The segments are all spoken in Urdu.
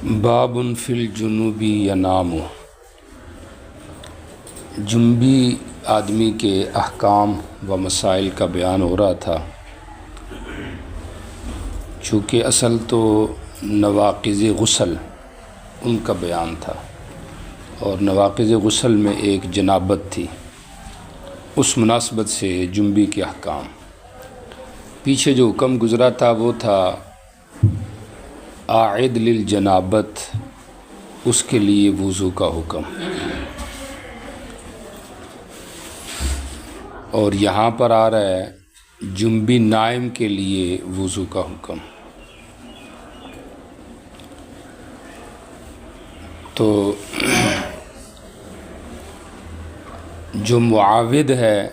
باب فی الجنوبی ینام، جنوبی آدمی کے احکام و مسائل کا بیان ہو رہا تھا۔ چونکہ اصل تو نواقض غسل ان کا بیان تھا، اور نواقض غسل میں ایک جنابت تھی، اس مناسبت سے جنوبی کے احکام۔ پیچھے جو حکم گزرا تھا وہ تھا عائد للجنابت، اس کے لیے وضو کا حکم، اور یہاں پر آ رہا ہے جنبی نائم کے لیے وضو کا حکم۔ تو جو معاود ہے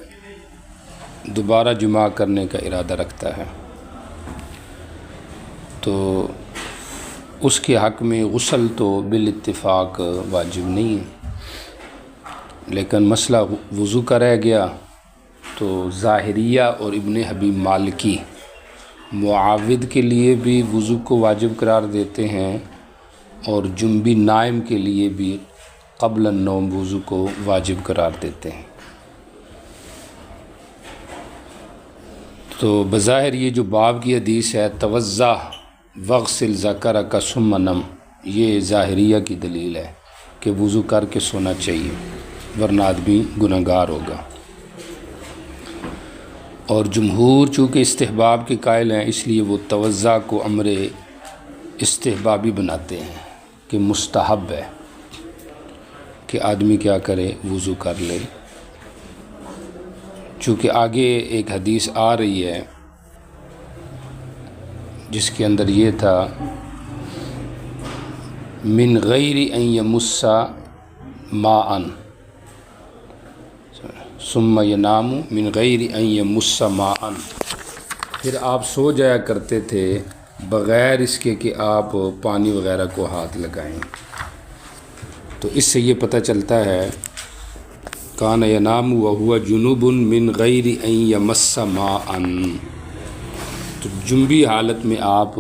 دوبارہ جمع کرنے کا ارادہ رکھتا ہے تو اس کے حق میں غسل تو بالاتفاق واجب نہیں ہے، لیکن مسئلہ وضو کا رہ گیا تو ظاہریہ اور ابن حبیب مالکی معاود کے لیے بھی وضو کو واجب قرار دیتے ہیں، اور جنبی نائم کے لیے بھی قبل النوم وضو کو واجب قرار دیتے ہیں۔ تو بظاہر یہ جو باب کی حدیث ہے توضا وغسل ذکرک ثم نم، یہ ظاہریہ کی دلیل ہے کہ وضو کر کے سونا چاہیے ورنہ آدمی گنہگار ہوگا، اور جمہور چونکہ استحباب کے قائل ہیں اس لیے وہ توضا کو امر استحبابی بناتے ہیں کہ مستحب ہے کہ آدمی کیا کرے، وضو کر لے۔ چونکہ آگے ایک حدیث آ رہی ہے جس کے اندر یہ تھا من غیر ان یمس ماء ثم ینام من غیر ان یمس ماء، پھر آپ سو جایا کرتے تھے بغیر اس کے کہ آپ پانی وغیرہ کو ہاتھ لگائیں۔ تو اس سے یہ پتہ چلتا ہے کان ینام وہو جنوب من غیر ان یمس ماء، تو جنبی حالت میں آپ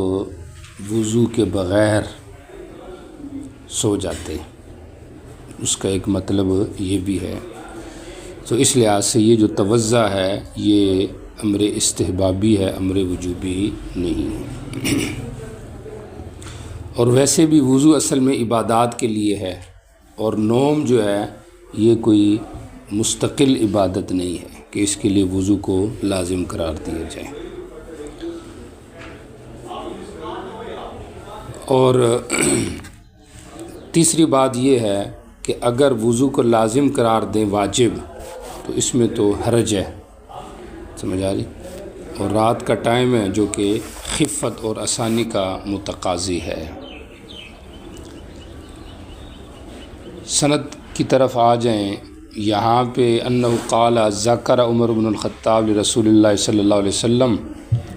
وضو کے بغیر سو جاتے، اس کا ایک مطلب یہ بھی ہے۔ تو اس لحاظ سے یہ جو توضع ہے یہ امر استحبابی ہے، امر وجوبی نہیں ہے۔ اور ویسے بھی وضو اصل میں عبادات کے لیے ہے، اور نوم جو ہے یہ کوئی مستقل عبادت نہیں ہے کہ اس کے لیے وضو کو لازم قرار دیا جائے۔ اور تیسری بات یہ ہے کہ اگر وضو کو لازم قرار دیں واجب تو اس میں تو حرج ہے، سمجھ آ رہی، اور رات کا ٹائم ہے جو کہ خفت اور آسانی کا متقاضی ہے۔ سند کی طرف آ جائیں، یہاں پہ انہ قال ذکر عمر بن الخطاب لرسول اللہ صلی اللہ علیہ وسلم،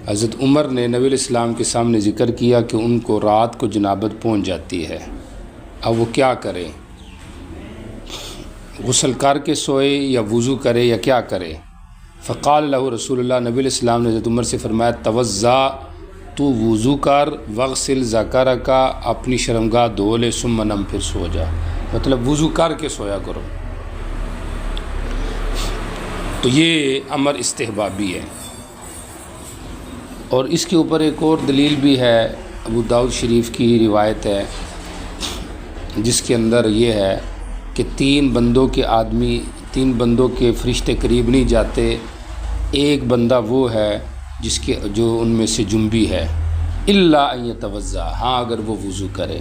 حضرت عمر نے نبی علیہ السلام کے سامنے ذکر کیا کہ ان کو رات کو جنابت پہنچ جاتی ہے، اب وہ کیا کرے، غسل کر کے سوئے یا وضو کرے یا کیا کرے؟ فقال له رسول اللہ، نبی علیہ السلام نے حضرت عمر سے فرمایا توضا، تو وضو کر، وغسل ذکرک، اپنی شرمگاہ دھو لے، ثم نم، پھر سو جا، مطلب وضو کر کے سویا کرو۔ تو یہ امر استحبابی ہے، اور اس کے اوپر ایک اور دلیل بھی ہے، ابو داؤد شریف کی روایت ہے جس کے اندر یہ ہے کہ تین بندوں کے فرشتے قریب نہیں جاتے، ایک بندہ وہ ہے جو ان میں سے جنبی ہے، الا ان یتوضا، ہاں اگر وہ وضو کرے۔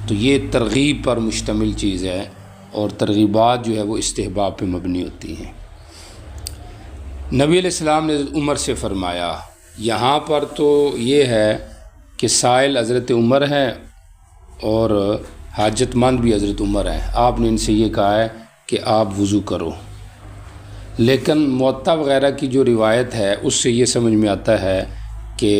تو یہ ترغیب پر مشتمل چیز ہے، اور ترغیبات جو ہے وہ استحباب پہ مبنی ہوتی ہیں۔ نبی علیہ السلام نے حضرت عمر سے فرمایا، یہاں پر تو یہ ہے کہ سائل حضرت عمر ہیں اور حاجت مند بھی حضرت عمر ہیں، آپ نے ان سے یہ کہا ہے کہ آپ وضو کرو، لیکن موطا وغیرہ کی جو روایت ہے اس سے یہ سمجھ میں آتا ہے کہ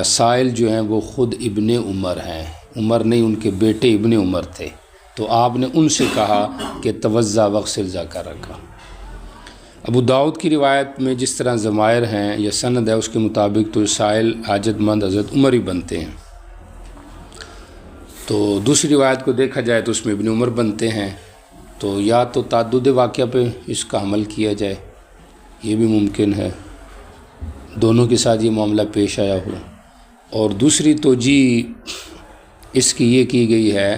سائل جو ہیں وہ خود ابن عمر ہیں، عمر نہیں، ان کے بیٹے ابن عمر تھے، تو آپ نے ان سے کہا کہ توضا وغسل ذکرک۔ ابو داؤد کی روایت میں جس طرح ضمائر ہیں یا سند ہے اس کے مطابق تو سائل حاجت مند حضرت عمر ہی بنتے ہیں۔ تو دوسری روایت کو دیکھا جائے تو اس میں ابن عمر بنتے ہیں، تو یا تو تعدد واقعہ پہ اس کا عمل کیا جائے، یہ بھی ممکن ہے، دونوں کے ساتھ یہ معاملہ پیش آیا ہو، اور دوسری توجیہ اس کی یہ کی گئی ہے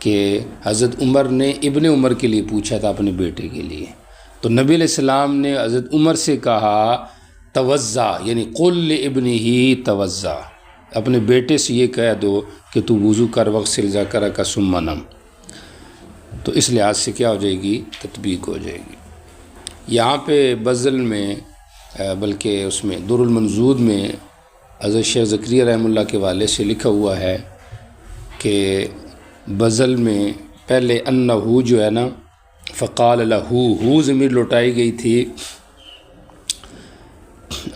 کہ حضرت عمر نے ابن عمر کے لیے پوچھا تھا اپنے بیٹے کے لیے، تو نبی علیہ السلام نے حضرت عمر سے کہا توضع، یعنی قل لابنہ توضع، اپنے بیٹے سے یہ کہہ دو کہ تو وضو کر، واغسل ذکرک ثم نم، تو اس لحاظ سے کیا ہو جائے گی، تطبیق ہو جائے گی۔ یہاں پہ بزل میں بلکہ اس میں در المنضود میں حضرت شیخ زکریا رحمہ اللہ کے والے سے لکھا ہوا ہے کہ بزل میں پہلے انہو جو ہے نا فقال لہو، ہو ضمیر لوٹائی گئی تھی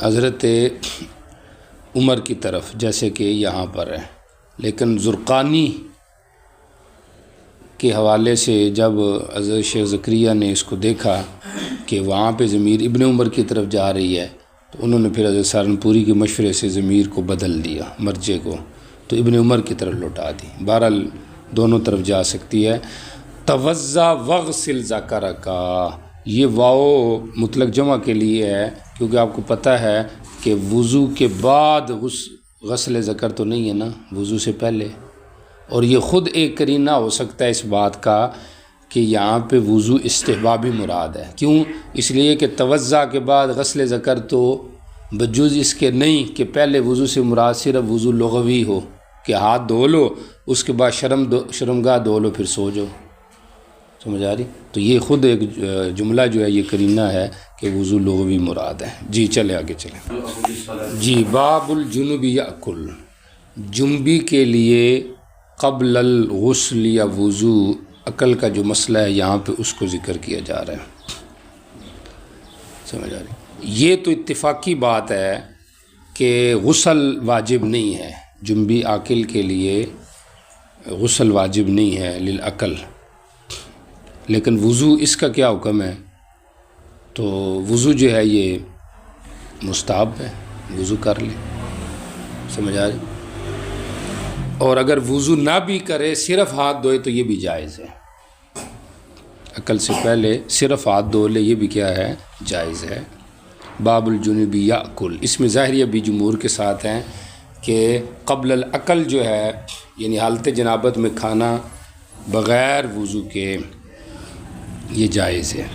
حضرت عمر کی طرف جیسے کہ یہاں پر ہے، لیکن زرقانی کے حوالے سے جب حضرت شیخ زکریا نے اس کو دیکھا کہ وہاں پہ ضمیر ابن عمر کی طرف جا رہی ہے، تو انہوں نے پھر حضرت سہارنپوری کے مشورے سے ضمیر کو بدل دیا، مرجع کو، تو ابن عمر کی طرف لوٹا دی، بہرحال دونوں طرف جا سکتی ہے۔ توضع واغسل ذکرک، یہ واو مطلق جمع کے لیے ہے، کیونکہ آپ کو پتہ ہے کہ وضو کے بعد غسل ذکر تو نہیں ہے نا، وضو سے پہلے، اور یہ خود ایک قرینہ ہو سکتا ہے اس بات کا کہ یہاں پہ وضو استحبابی مراد ہے، کیوں؟ اس لیے کہ توضع کے بعد غسل ذکر تو بجوز اس کے نہیں کہ پہلے وضو سے مراد صرف وضو لغوی ہو کہ ہاتھ دھو لو، اس کے بعد شرمگاہ دھو لو، پھر سو جاؤ، سمجھ آ رہی؟ تو یہ خود ایک جملہ جو ہے یہ قرینہ ہے کہ وضو لغوی مراد ہے۔ جی چلے آگے چلیں۔ جی باب الجنوب یأکل، جنبی کے لیے قبل الغسل یا وضو عقل کا جو مسئلہ ہے یہاں پہ اس کو ذکر کیا جا رہا ہے، سمجھ آ رہی؟ یہ تو اتفاقی بات ہے کہ غسل واجب نہیں ہے، جنبی عاقل کے لیے غسل واجب نہیں ہے للعقل، لیکن وضو اس کا کیا حکم ہے؟ تو وضو جو ہے یہ مستحب ہے، وضو کر لے، سمجھ آ رہی؟ اور اگر وضو نہ بھی کرے صرف ہاتھ دھوئے تو یہ بھی جائز ہے، عقل سے پہلے صرف ہاتھ دھو لے، یہ بھی کیا ہے؟ جائز ہے۔ باب الجنوب یأکل، اس میں ظاہریہ بھی جمہور کے ساتھ ہیں کہ قبل العقل جو ہے یعنی حالت جنابت میں کھانا بغیر وضو کے یہ جائز ہے،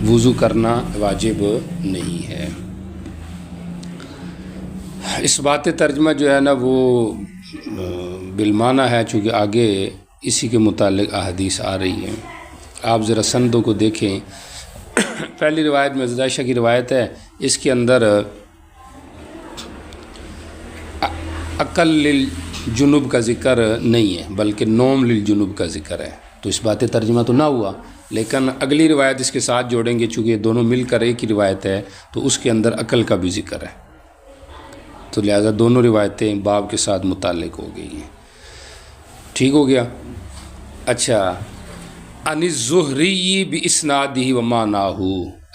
وضو کرنا واجب نہیں ہے۔ اس بات ترجمہ جو ہے نا وہ بالمعنی ہے، چونکہ آگے اسی کے متعلق احادیث آ رہی ہیں، آپ ذرا سندوں کو دیکھیں۔ پہلی روایت میں حضرت عائشہ کی روایت ہے، اس کے اندر عقل للجنوب کا ذکر نہیں ہے بلکہ نوم للجنوب کا ذکر ہے، تو اس بات ترجمہ تو نہ ہوا، لیکن اگلی روایت اس کے ساتھ جوڑیں گے چونکہ دونوں مل کر ایک ہی روایت ہے، تو اس کے اندر عقل کا بھی ذکر ہے، تو لہٰذا دونوں روایتیں باب کے ساتھ متعلق ہو گئی ہیں۔ ٹھیک ہو گیا؟ اچھا، عن الزہری باسنادہ ومعناہ،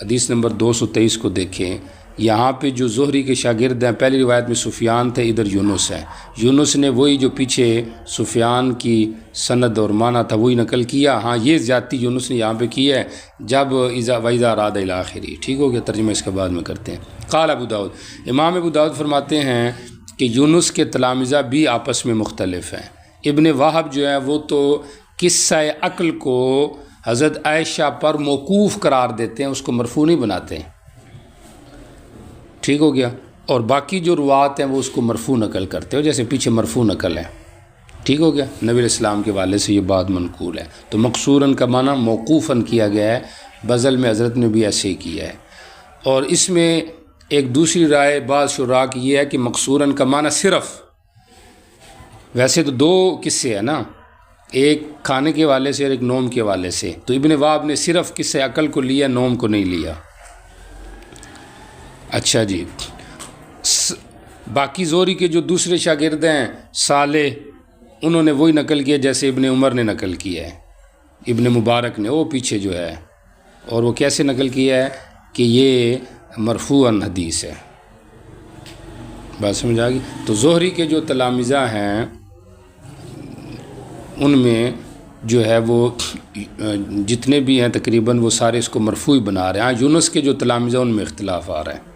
حدیث نمبر 223 کو دیکھیں، یہاں پہ جو زہری کے شاگرد ہیں، پہلی روایت میں سفیان تھے، ادھر یونس ہے، یونس نے وہی جو پیچھے سفیان کی سند اور معنی تھا وہی نقل کیا، ہاں یہ زیادتی یونس نے یہاں پہ کی ہے جب وَإِذَا أَرَادَ إِلَى آخِرِ۔ ٹھیک ہو گیا؟ ترجمہ اس کے بعد میں کرتے ہیں۔ قال ابو داؤد، امام ابو داؤد فرماتے ہیں کہ یونس کے تلامذہ بھی آپس میں مختلف ہیں۔ ابن وہب جو ہے وہ تو قصہ عقل کو حضرت عائشہ پر موقوف قرار دیتے ہیں، اس کو مرفوع نہیں بناتے ہیں، ٹھیک ہو گیا؟ اور باقی جو روات ہیں وہ اس کو مرفوع نقل کرتے ہو، جیسے پیچھے مرفوع نقل ہے، ٹھیک ہو گیا؟ نبی علیہ السلام کے والے سے یہ بات منقول ہے، تو مقصوراً کا معنی موقوفاً کیا گیا ہے، بزل میں حضرت نے بھی ایسے ہی کیا ہے۔ اور اس میں ایک دوسری رائے بعض شراح کی یہ ہے کہ مقصوراً کا معنی صرف، ویسے تو دو قصے ہیں نا، ایک کھانے کے والے سے اور ایک نوم کے والے سے، تو ابن وہب نے صرف قصہ عقل کو لیا، نوم کو نہیں لیا۔ اچھا جی، باقی زہری کے جو دوسرے شاگرد ہیں صالح، انہوں نے وہی نقل کیا جیسے ابن عمر نے نقل کیا ہے، ابن مبارک نے، وہ پیچھے جو ہے، اور وہ کیسے نقل کیا ہے کہ یہ مرفوعاً حدیث ہے، بات سمجھ آ گئی؟ تو زہری کے جو تلامذہ ہیں ان میں جو ہے وہ جتنے بھی ہیں تقریباً وہ سارے اس کو مرفوع بنا رہے ہیں. یونس کے جو تلامذہ ان میں اختلاف آ رہا ہے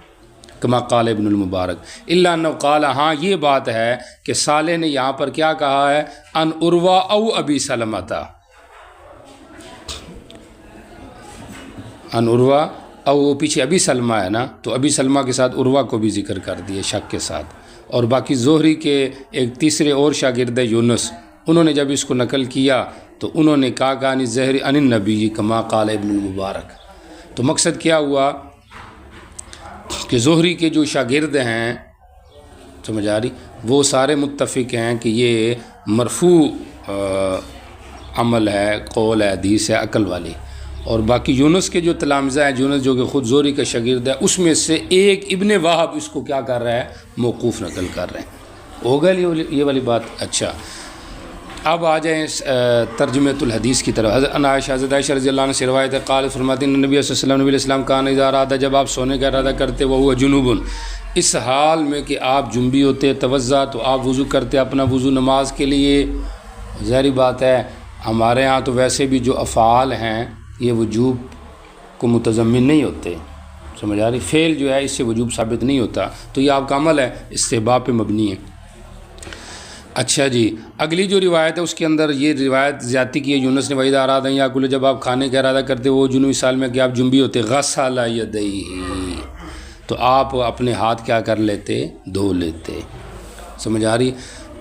کما قال ابن المبارک الا انه قال. ہاں یہ بات ہے کہ صالح نے یہاں پر کیا کہا ہے ان عروہ او ابی سلمہ، ان عروہ او پیچھے ابی سلمہ ہے نا، تو ابی سلمہ کے ساتھ عروہ کو بھی ذکر کر دیے شک کے ساتھ. اور باقی زہری کے ایک تیسرے اور شاگرد یونس، انہوں نے جب اس کو نقل کیا تو انہوں نے کہا کہ عن الزہری عن النبی کما قال ابن المبارک. تو مقصد کیا ہوا کہ زہری کے جو شاگرد ہیں، سمجھ آ رہی، وہ سارے متفق ہیں کہ یہ مرفوع عمل ہے، قول ہے، حدیث ہے عقل والی. اور باقی یونس کے جو تلامذہ ہیں، یونس جو کہ خود زہری کا شاگرد ہے، اس میں سے ایک ابن وہب اس کو کیا کر رہا ہے، موقوف نقل کر رہے ہیں. ہو گیا یہ والی بات. اچھا اب آ جائیں ترجمۃ الحدیث کی طرف. حضرت عائشہ رضی اللہ عنہ سے روایت ہے قال فرماتی ہیں نبی صلی اللہ علیہ وسلم کان اذا اراد، جب آپ سونے کا ارادہ کرتے وہ جنوب، اس حال میں کہ آپ جنبی ہوتے، توضا تو آپ وضو کرتے اپنا وضو نماز کے لیے. ظاہری بات ہے ہمارے ہاں تو ویسے بھی جو افعال ہیں یہ وجوب کو متضمن نہیں ہوتے، سمجھ آ رہی، فعل جو ہے اس سے وجوب ثابت نہیں ہوتا، تو یہ آپ کا عمل ہے استحباب پہ مبنی ہے. اچھا جی اگلی جو روایت ہے اس کے اندر یہ روایت زیادتی کی ہے یونس نے وحیدہ ارادہ یا کل، جب آپ کھانے کا ارادہ کرتے وہ جنوبی سال میں کہ آپ جنبی ہوتے غسل یدیہ، تو آپ اپنے ہاتھ کیا کر لیتے، دھو لیتے. سمجھ آ رہی.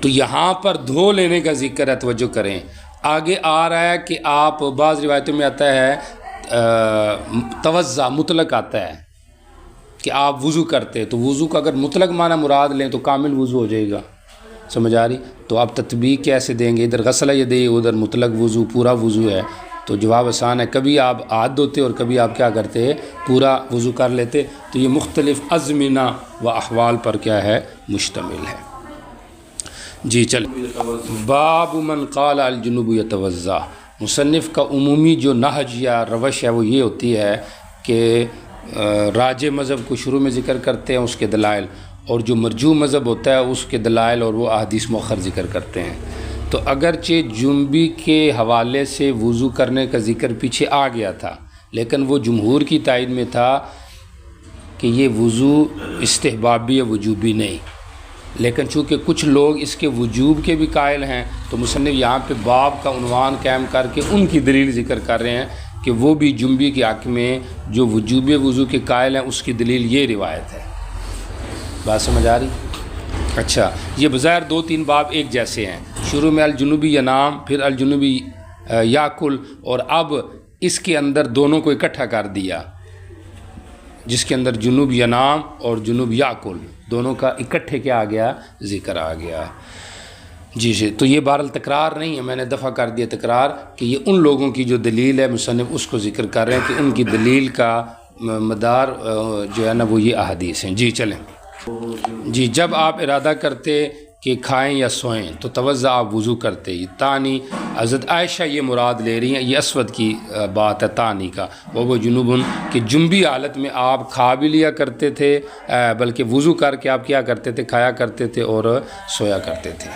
تو یہاں پر دھو لینے کا ذکر ہے، توجہ کریں. آگے آ رہا ہے کہ آپ بعض روایتوں میں آتا ہے توضا مطلق آتا ہے کہ آپ وضو کرتے، تو وضو کا اگر مطلق معنی مراد لیں تو کامل وضو ہو جائے گا. سمجھ آ رہی. تو آپ تطبیق کیسے دیں گے، ادھر غسل یدیہ ادھر مطلق وضو پورا وضو ہے، تو جواب آسان ہے، کبھی آپ ہاتھ دھوتے اور کبھی آپ کیا کرتے پورا وضو کر لیتے. تو یہ مختلف ازمنہ و احوال پر کیا ہے، مشتمل ہے. جی چل باب من قال الجنوب یتوضا. مصنف کا عمومی جو نہج یا روش ہے وہ یہ ہوتی ہے کہ راجح مذہب کو شروع میں ذکر کرتے ہیں اس کے دلائل، اور جو مرجوح مذہب ہوتا ہے اس کے دلائل اور وہ احادیث مؤخر ذکر کرتے ہیں. تو اگرچہ جنبی کے حوالے سے وضو کرنے کا ذکر پیچھے آ گیا تھا، لیکن وہ جمہور کی تائید میں تھا کہ یہ وضو استحبابی یا وجوبی نہیں. لیکن چونکہ کچھ لوگ اس کے وجوب کے بھی قائل ہیں تو مصنف یہاں پہ باب کا عنوان قائم کر کے ان کی دلیل ذکر کر رہے ہیں کہ وہ بھی جنبی کے حق میں جو وجوب وضو کے قائل ہیں اس کی دلیل یہ روایت ہے. بات سمجھ آ رہی. اچھا یہ بظاہر 2-3 باب ایک جیسے ہیں، شروع میں الجنوبی ینام، پھر الجنوبی یاکل، اور اب اس کے اندر دونوں کو اکٹھا کر دیا جس کے اندر جنوب ینام اور جنوب یاکل دونوں کا اکٹھے کیا آ گیا، ذکر آ گیا. جی تو یہ بہرحال تکرار نہیں ہے، میں نے دفعہ کر دیا تکرار کہ یہ ان لوگوں کی جو دلیل ہے مصنف اس کو ذکر کر رہے ہیں کہ ان کی دلیل کا مدار جو ہے نا وہ یہ احادیث ہیں. جی چلیں. جی جب آپ ارادہ کرتے کہ کھائیں یا سوئیں تو توضا آپ وضو کرتے. یہ تانی حضرت عائشہ یہ مراد لے رہی ہیں، یہ اسود کی بات ہے تانی کا، وہ جنوبن کہ جنبی حالت میں آپ کھا بھی لیا کرتے تھے بلکہ وضو کر کے آپ کیا کرتے تھے، کھایا کرتے تھے اور سویا کرتے تھے.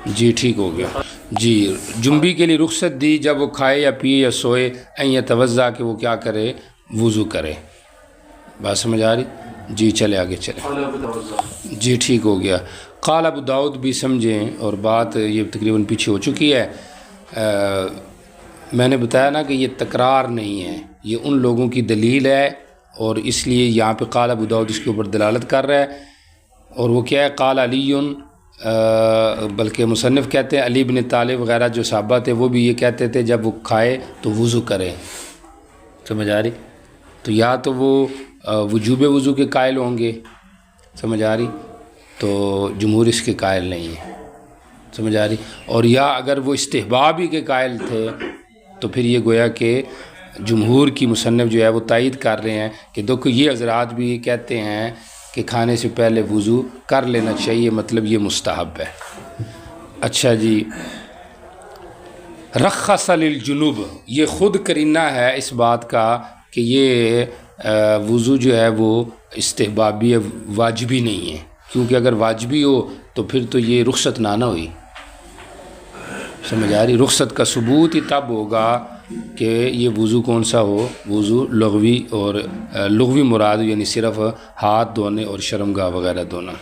جی ٹھیک ہو گیا. جی جنبی کے لیے رخصت دی جب وہ کھائے یا پیے یا سوئے، یا توضا کہ وہ کیا کرے، وضو کرے. بات سمجھ آ رہی. جی چلے آگے چلے. جی ٹھیک ہو گیا. قال ابو داؤد بھی سمجھیں، اور بات یہ تقریباً پیچھے ہو چکی ہے. میں نے بتایا نا کہ یہ تکرار نہیں ہے، یہ ان لوگوں کی دلیل ہے، اور اس لیے یہاں پہ قال ابو داؤد اس کے اوپر دلالت کر رہا ہے. اور وہ کیا ہے، قال علی، بلکہ مصنف کہتے ہیں علی بن طالب وغیرہ جو صحابہ تھے وہ بھی یہ کہتے تھے جب وہ کھائے تو وضو کرے. سمجھ آ رہی. تو یا تو وہ وجوب وضو کے قائل ہوں گے، سمجھ آ رہی، تو جمہور اس کے قائل نہیں ہے، سمجھ آ رہی. اور یا اگر وہ استحبابی کے قائل تھے تو پھر یہ گویا کہ جمہور کی مصنف جو ہے وہ تائید کر رہے ہیں کہ دیکھو یہ حضرات بھی کہتے ہیں کہ کھانے سے پہلے وضو کر لینا چاہیے، مطلب یہ مستحب ہے. اچھا جی رخص للجنوب، یہ خود کرینہ ہے اس بات کا کہ یہ وضو جو ہے وہ استحبابی واجبی نہیں ہے، کیونکہ اگر واجبی ہو تو پھر تو یہ رخصت نہ ہوئی. سمجھ آ رہی؟ رخصت کا ثبوت ہی تب ہوگا کہ یہ وضو کون سا ہو، وضو لغوی، اور لغوی مراد یعنی صرف ہاتھ دھونے اور شرمگاہ وغیرہ دھونا۔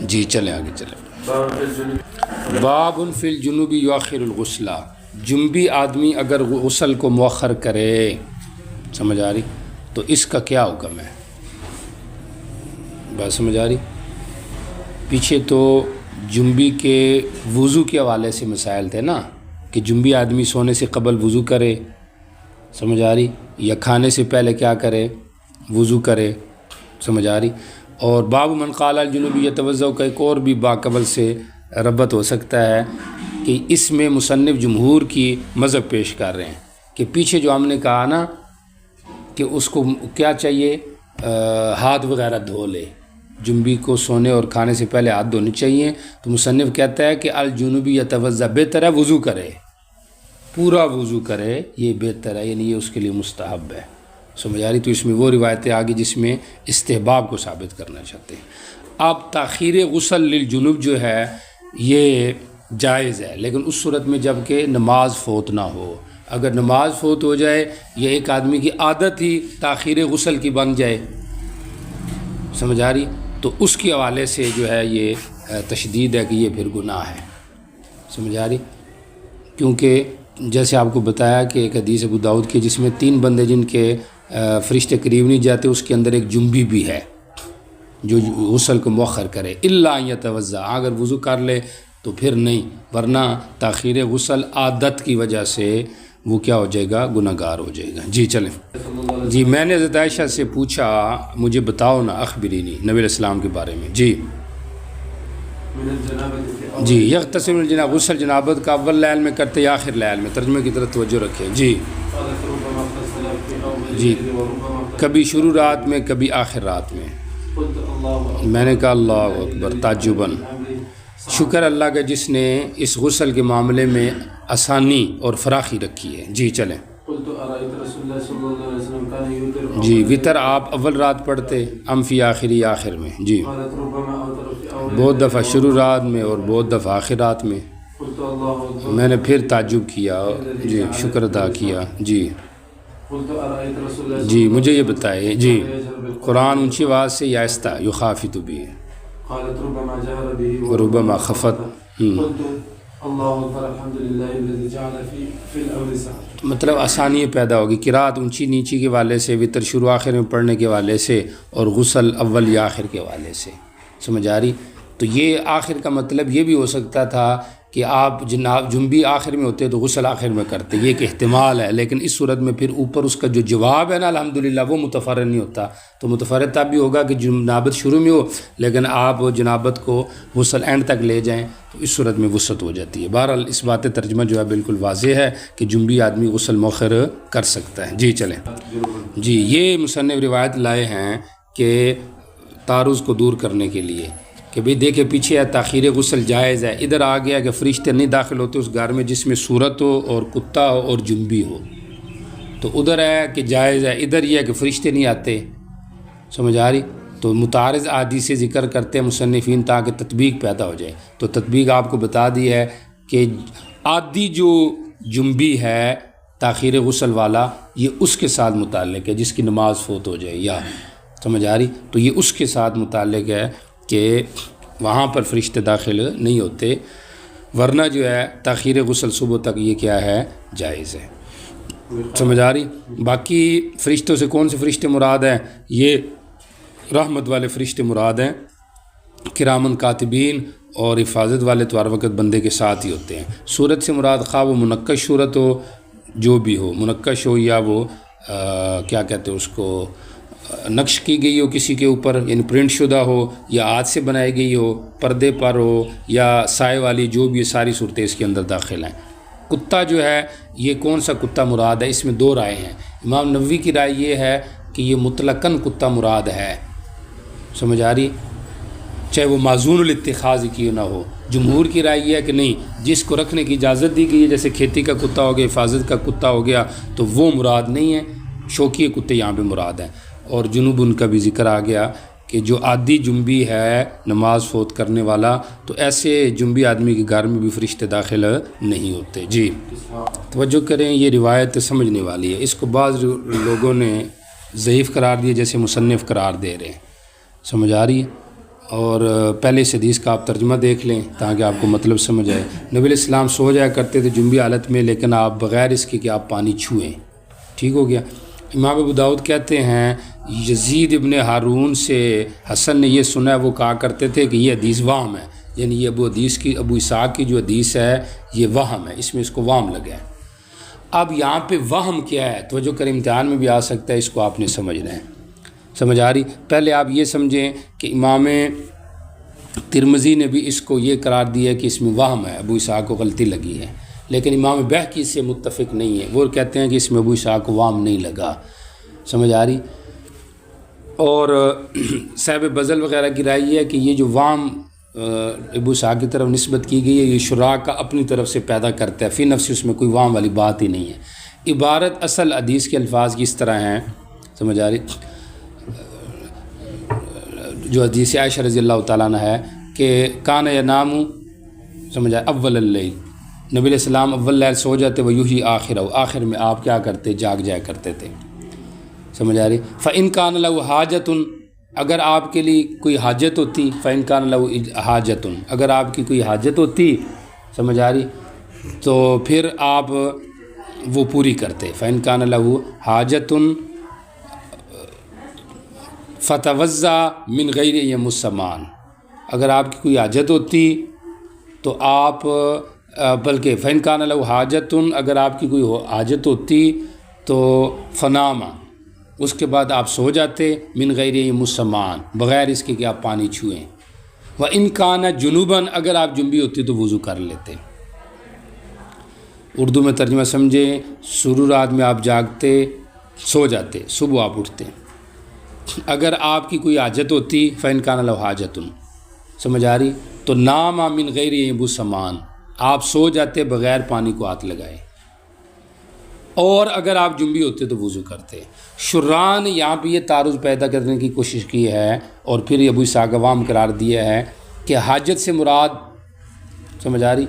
جی چلیں آگے چلیں۔ باب فی الجنوب یؤخر الغسل، جنبی آدمی اگر غسل کو مؤخر کرے، سمجھ آ رہی، تو اس کا کیا حکم ہے؟ بات سمجھ آ رہی؟ پیچھے تو جنبی کے وضو کے حوالے سے مسائل تھے نا، کہ جنبی آدمی سونے سے قبل وضو کرے، سمجھ آ رہی، یا کھانے سے پہلے کیا کرے، وضو کرے، سمجھ آ رہی۔ اور باب من قال الجنوب یتوضأ کا ایک اور بھی باقبل سے ربط ہو سکتا ہے کہ اس میں مصنف جمہور کی مذہب پیش کر رہے ہیں کہ پیچھے جو ہم نے کہا نا کہ اس کو کیا چاہیے، ہاتھ وغیرہ دھو لے، جنبی کو سونے اور کھانے سے پہلے ہاتھ دھونے چاہیے، تو مصنف کہتا ہے کہ الجنوب یتوضأ، بہتر ہے وضو کرے، پورا وضو کرے، یہ بہتر ہے، یعنی یہ اس کے لیے مستحب ہے، سمجھ آ رہی۔ تو اس میں وہ روایتیں آگی جس میں استحباب کو ثابت کرنا چاہتے ہیں۔ اب تاخیر غسل للجنوب جو ہے یہ جائز ہے، لیکن اس صورت میں جب کہ نماز فوت نہ ہو۔ اگر نماز فوت ہو جائے یا ایک آدمی کی عادت ہی تاخیر غسل کی بن جائے، سمجھ آ رہی، تو اس کے حوالے سے جو ہے یہ تشدید ہے کہ یہ پھر گناہ ہے، سمجھ آ رہی۔ کیونکہ جیسے آپ کو بتایا کہ ایک حدیث ابو داؤد کی جس میں 3 بندے جن کے فرشتے قریب نہیں جاتے، اس کے اندر ایک جنبی بھی ہے جو غسل کو مؤخر کرے، الا ان یتوضأ، اگر وضو کر لے تو پھر نہیں، ورنہ تاخیر غسل عادت کی وجہ سے وہ کیا ہو جائے گا، گناہ گار ہو جائے گا۔ جی چلیں۔ جی میں نے حضرت عائشہ سے پوچھا مجھے بتاؤ نا، اخبرینی، نبی علیہ السلام کے بارے میں۔ جی جی یغتسل الجناب، غسل جنابت کا اول لیل میں کرتے یا آخر لیل میں؟ ترجمے کی طرف توجہ رکھیں۔ جی جی کبھی شروع رات میں، کبھی آخر رات میں۔ میں نے کہا اللہ اکبر تعجباً، شکر اللہ کا جس نے اس غسل کے معاملے میں آسانی اور فراخی رکھی ہے۔ جی چلیں۔ جی وطر آپ اول رات پڑھتے، ام فی آخری، آخر میں؟ جی بہت دفعہ شروع رات میں اور بہت دفعہ آخر رات میں۔ میں نے پھر تعجب کیا، جی شکر ادا کیا۔ جی جی مجھے یہ بتائیے، جی قرآن اونچی آواز سے یا آہستہ؟ یخافت بھی، ربما خفت۔ مطلب آسانی پیدا ہوگی، قرات اونچی نیچی کے والے سے، وطر شروع آخر میں پڑھنے کے والے سے، اور غسل اول یا آخر کے والے سے، سمجھ آ رہی۔ تو یہ آخر کا مطلب یہ بھی ہو سکتا تھا کہ آپ جنبی آخر میں ہوتے تو غسل آخر میں کرتے، یہ ایک احتمال ہے، لیکن اس صورت میں پھر اوپر اس کا جو جواب ہے نا الحمدللہ وہ متفرد نہیں ہوتا، تو متفرد تب بھی ہوگا کہ جنابت شروع میں ہو لیکن آپ جنابت کو غسل اینڈ تک لے جائیں، تو اس صورت میں وسعت ہو جاتی ہے۔ بہرحال اس بات ترجمہ جو ہے بالکل واضح ہے کہ جنبی آدمی غسل مؤخر کر سکتا ہے۔ جی چلیں۔ جی یہ مصنف روایت لائے ہیں کہ تعارض کو دور کرنے کے لیے کہ بھئی دیکھیں پیچھے ہے تاخیر غسل جائز ہے، ادھر آ گیا کہ فرشتے نہیں داخل ہوتے اس گھر میں جس میں صورت ہو اور کتا ہو اور جنبی ہو، تو ادھر ہے کہ جائز ہے، ادھر یہ ہے کہ فرشتے نہیں آتے، سمجھ آ رہی۔ تو متعارض احادیث سے ذکر کرتے ہیں مصنفین تاکہ تطبیق پیدا ہو جائے، تو تطبیق آپ کو بتا دی ہے کہ عادی جو جنبی ہے تاخیر غسل والا یہ اس کے ساتھ متعلق ہے جس کی نماز فوت ہو جائے، یا سمجھ آ رہی، تو یہ اس کے ساتھ متعلق ہے کہ وہاں پر فرشتے داخل نہیں ہوتے، ورنہ جو ہے تاخیر غسل صبح تک یہ کیا ہے، جائز ہے، سمجھ آ رہی۔ باقی فرشتوں سے کون سے فرشتے مراد ہیں؟ یہ رحمت والے فرشتے مراد ہیں، کرامن کاتبین اور حفاظت والے تو ہر وقت بندے کے ساتھ ہی ہوتے ہیں۔ صورت سے مراد خواہ وہ منقش صورت ہو، جو بھی ہو، منقش ہو یا وہ کیا کہتے ہیں اس کو، نقش کی گئی ہو کسی کے اوپر یعنی پرنٹ شدہ ہو، یا ہاتھ سے بنائی گئی ہو، پردے پر ہو یا سائے والی، جو بھی ساری صورتیں اس کے اندر داخل ہیں۔ کتا جو ہے یہ کون سا کتا مراد ہے، اس میں 2 رائے ہیں۔ امام نووی کی رائے یہ ہے کہ یہ مطلقاً کتا مراد ہے، سمجھ آ رہی، چاہے وہ معزون الاتخاذ کی نہ ہو۔ جمہور کی رائے یہ ہے کہ نہیں، جس کو رکھنے کی اجازت دی گئی ہے جیسے کھیتی کا کتا ہو گیا، حفاظت کا کتا ہو گیا، تو وہ مراد نہیں ہے، شوقی کتے یہاں پہ مراد ہیں۔ اور جنوب ان کا بھی ذکر آ گیا کہ جو عادی جنبی ہے نماز فوت کرنے والا، تو ایسے جنبی آدمی کے گھر میں بھی فرشتے داخل نہیں ہوتے۔ جی توجہ کریں، یہ روایت سمجھنے والی ہے، اس کو بعض لوگوں نے ضعیف قرار دیا، جیسے مصنف قرار دے رہے ہیں، سمجھ آ رہی ہے؟ اور پہلے اس حدیث کا آپ ترجمہ دیکھ لیں تاکہ آپ کو مطلب سمجھ آئے۔ نبی علیہ السلام سو جایا کرتے تھے جنبی حالت میں، لیکن آپ بغیر اس کے کہ آپ پانی چھوئیں، ٹھیک ہو گیا۔ امام ابو داؤد کہتے ہیں یزید ابن ہارون سے حسن نے یہ سنا ہے، وہ کہا کرتے تھے کہ یہ حدیث وہم ہے، یعنی یہ ابو اسحاق کی جو حدیث ہے یہ وہم ہے، اس میں اس کو وہم لگا ہے۔ اب یہاں پہ وہم کیا ہے، توجہ کریں، امتحان میں بھی آ سکتا ہے، اس کو آپ نے سمجھنا ہے، سمجھ آ رہی؟ پہلے آپ یہ سمجھیں کہ امام ترمذی نے بھی اس کو یہ قرار دیا کہ اس میں وہم ہے، ابو اسحاق کو غلطی لگی ہے، لیکن امام بہقی سے متفق نہیں ہے، وہ کہتے ہیں کہ اس میں ابو اسحاق کو وہم نہیں لگا، سمجھ آ رہی؟ اور صاحب بزل وغیرہ کی رائے یہ ہے کہ یہ جو وہم ابو اسحاق کی طرف نسبت کی گئی ہے، یہ شراح کا اپنی طرف سے پیدا کرتا ہے، فی نفس اس میں کوئی وہم والی بات ہی نہیں ہے۔ عبارت اصل حدیث کے الفاظ کی اس طرح ہیں، سمجھ آ رہی؟ جو حدیث عائشہ رضی اللہ تعالیٰ عنہ ہے کہ کان ینام، سمجھ آئے، اول اللیل، نبی علیہ السلام اول لیل سو جاتے، ویحیی آخرہ، آخر میں آپ کیا کرتے، جاگ جایا کرتے تھے، سمجھ آ رہی؟ فإن کان لہ حاجۃ، اگر آپ کے لیے کوئی حاجت ہوتی، فإن کان لہ حاجۃ، اگر آپ کی کوئی حاجت ہوتی، سمجھ آ رہی، تو پھر آپ وہ پوری کرتے، فإن کان لہ حاجۃ فتوضا من غیر یمس ثمان، اگر آپ کی کوئی حاجت ہوتی تو آپ بلکہ فإن کان لہ حاجۃ، اگر آپ کی کوئی حاجت ہوتی تو فناما، اس کے بعد آپ سو جاتے، من غیر یمس ثمان، بغیر اس کے کہ آپ پانی چھوئیں، وإن کان جنوبا، اگر آپ جنبی ہوتی تو وضو کر لیتے۔ اردو میں ترجمہ سمجھیں، شروع رات میں آپ جاگتے، سو جاتے، صبح آپ اٹھتے، اگر آپ کی کوئی حاجت ہوتی، فإن کان لہ حاجۃ، سمجھ آ رہی، تو نام من غیر یمس ثمان، آپ سو جاتے بغیر پانی کو ہاتھ لگائے، اور اگر آپ جنبی ہوتے تو وضو کرتے۔ شران یہاں پہ یہ تعارض پیدا کرنے کی کوشش کی ہے، اور پھر ابو اسحاق عوام قرار دیا ہے کہ حاجت سے مراد، سمجھ آ رہی،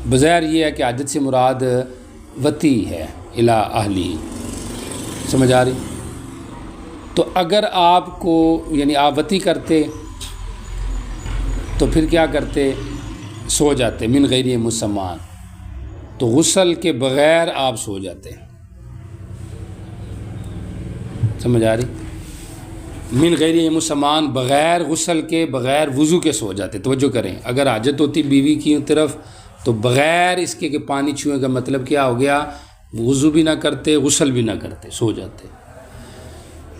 بظاہر یہ ہے کہ حاجت سے مراد وتی ہے الی اہلی، سمجھ آ رہی، تو اگر آپ کو یعنی آپ وتی کرتے تو پھر کیا کرتے، سو جاتے، من غیر یمس ثمان، تو غسل کے بغیر آپ سو جاتے، سمجھ آ رہی، من غیر یمس ثمان، بغیر غسل کے، بغیر وضو کے سو جاتے۔ توجہ کریں، اگر حاجت ہوتی بیوی کی طرف تو بغیر اس کے کہ پانی چھوئیں کا مطلب کیا ہو گیا، وضو بھی نہ کرتے، غسل بھی نہ کرتے، سو جاتے۔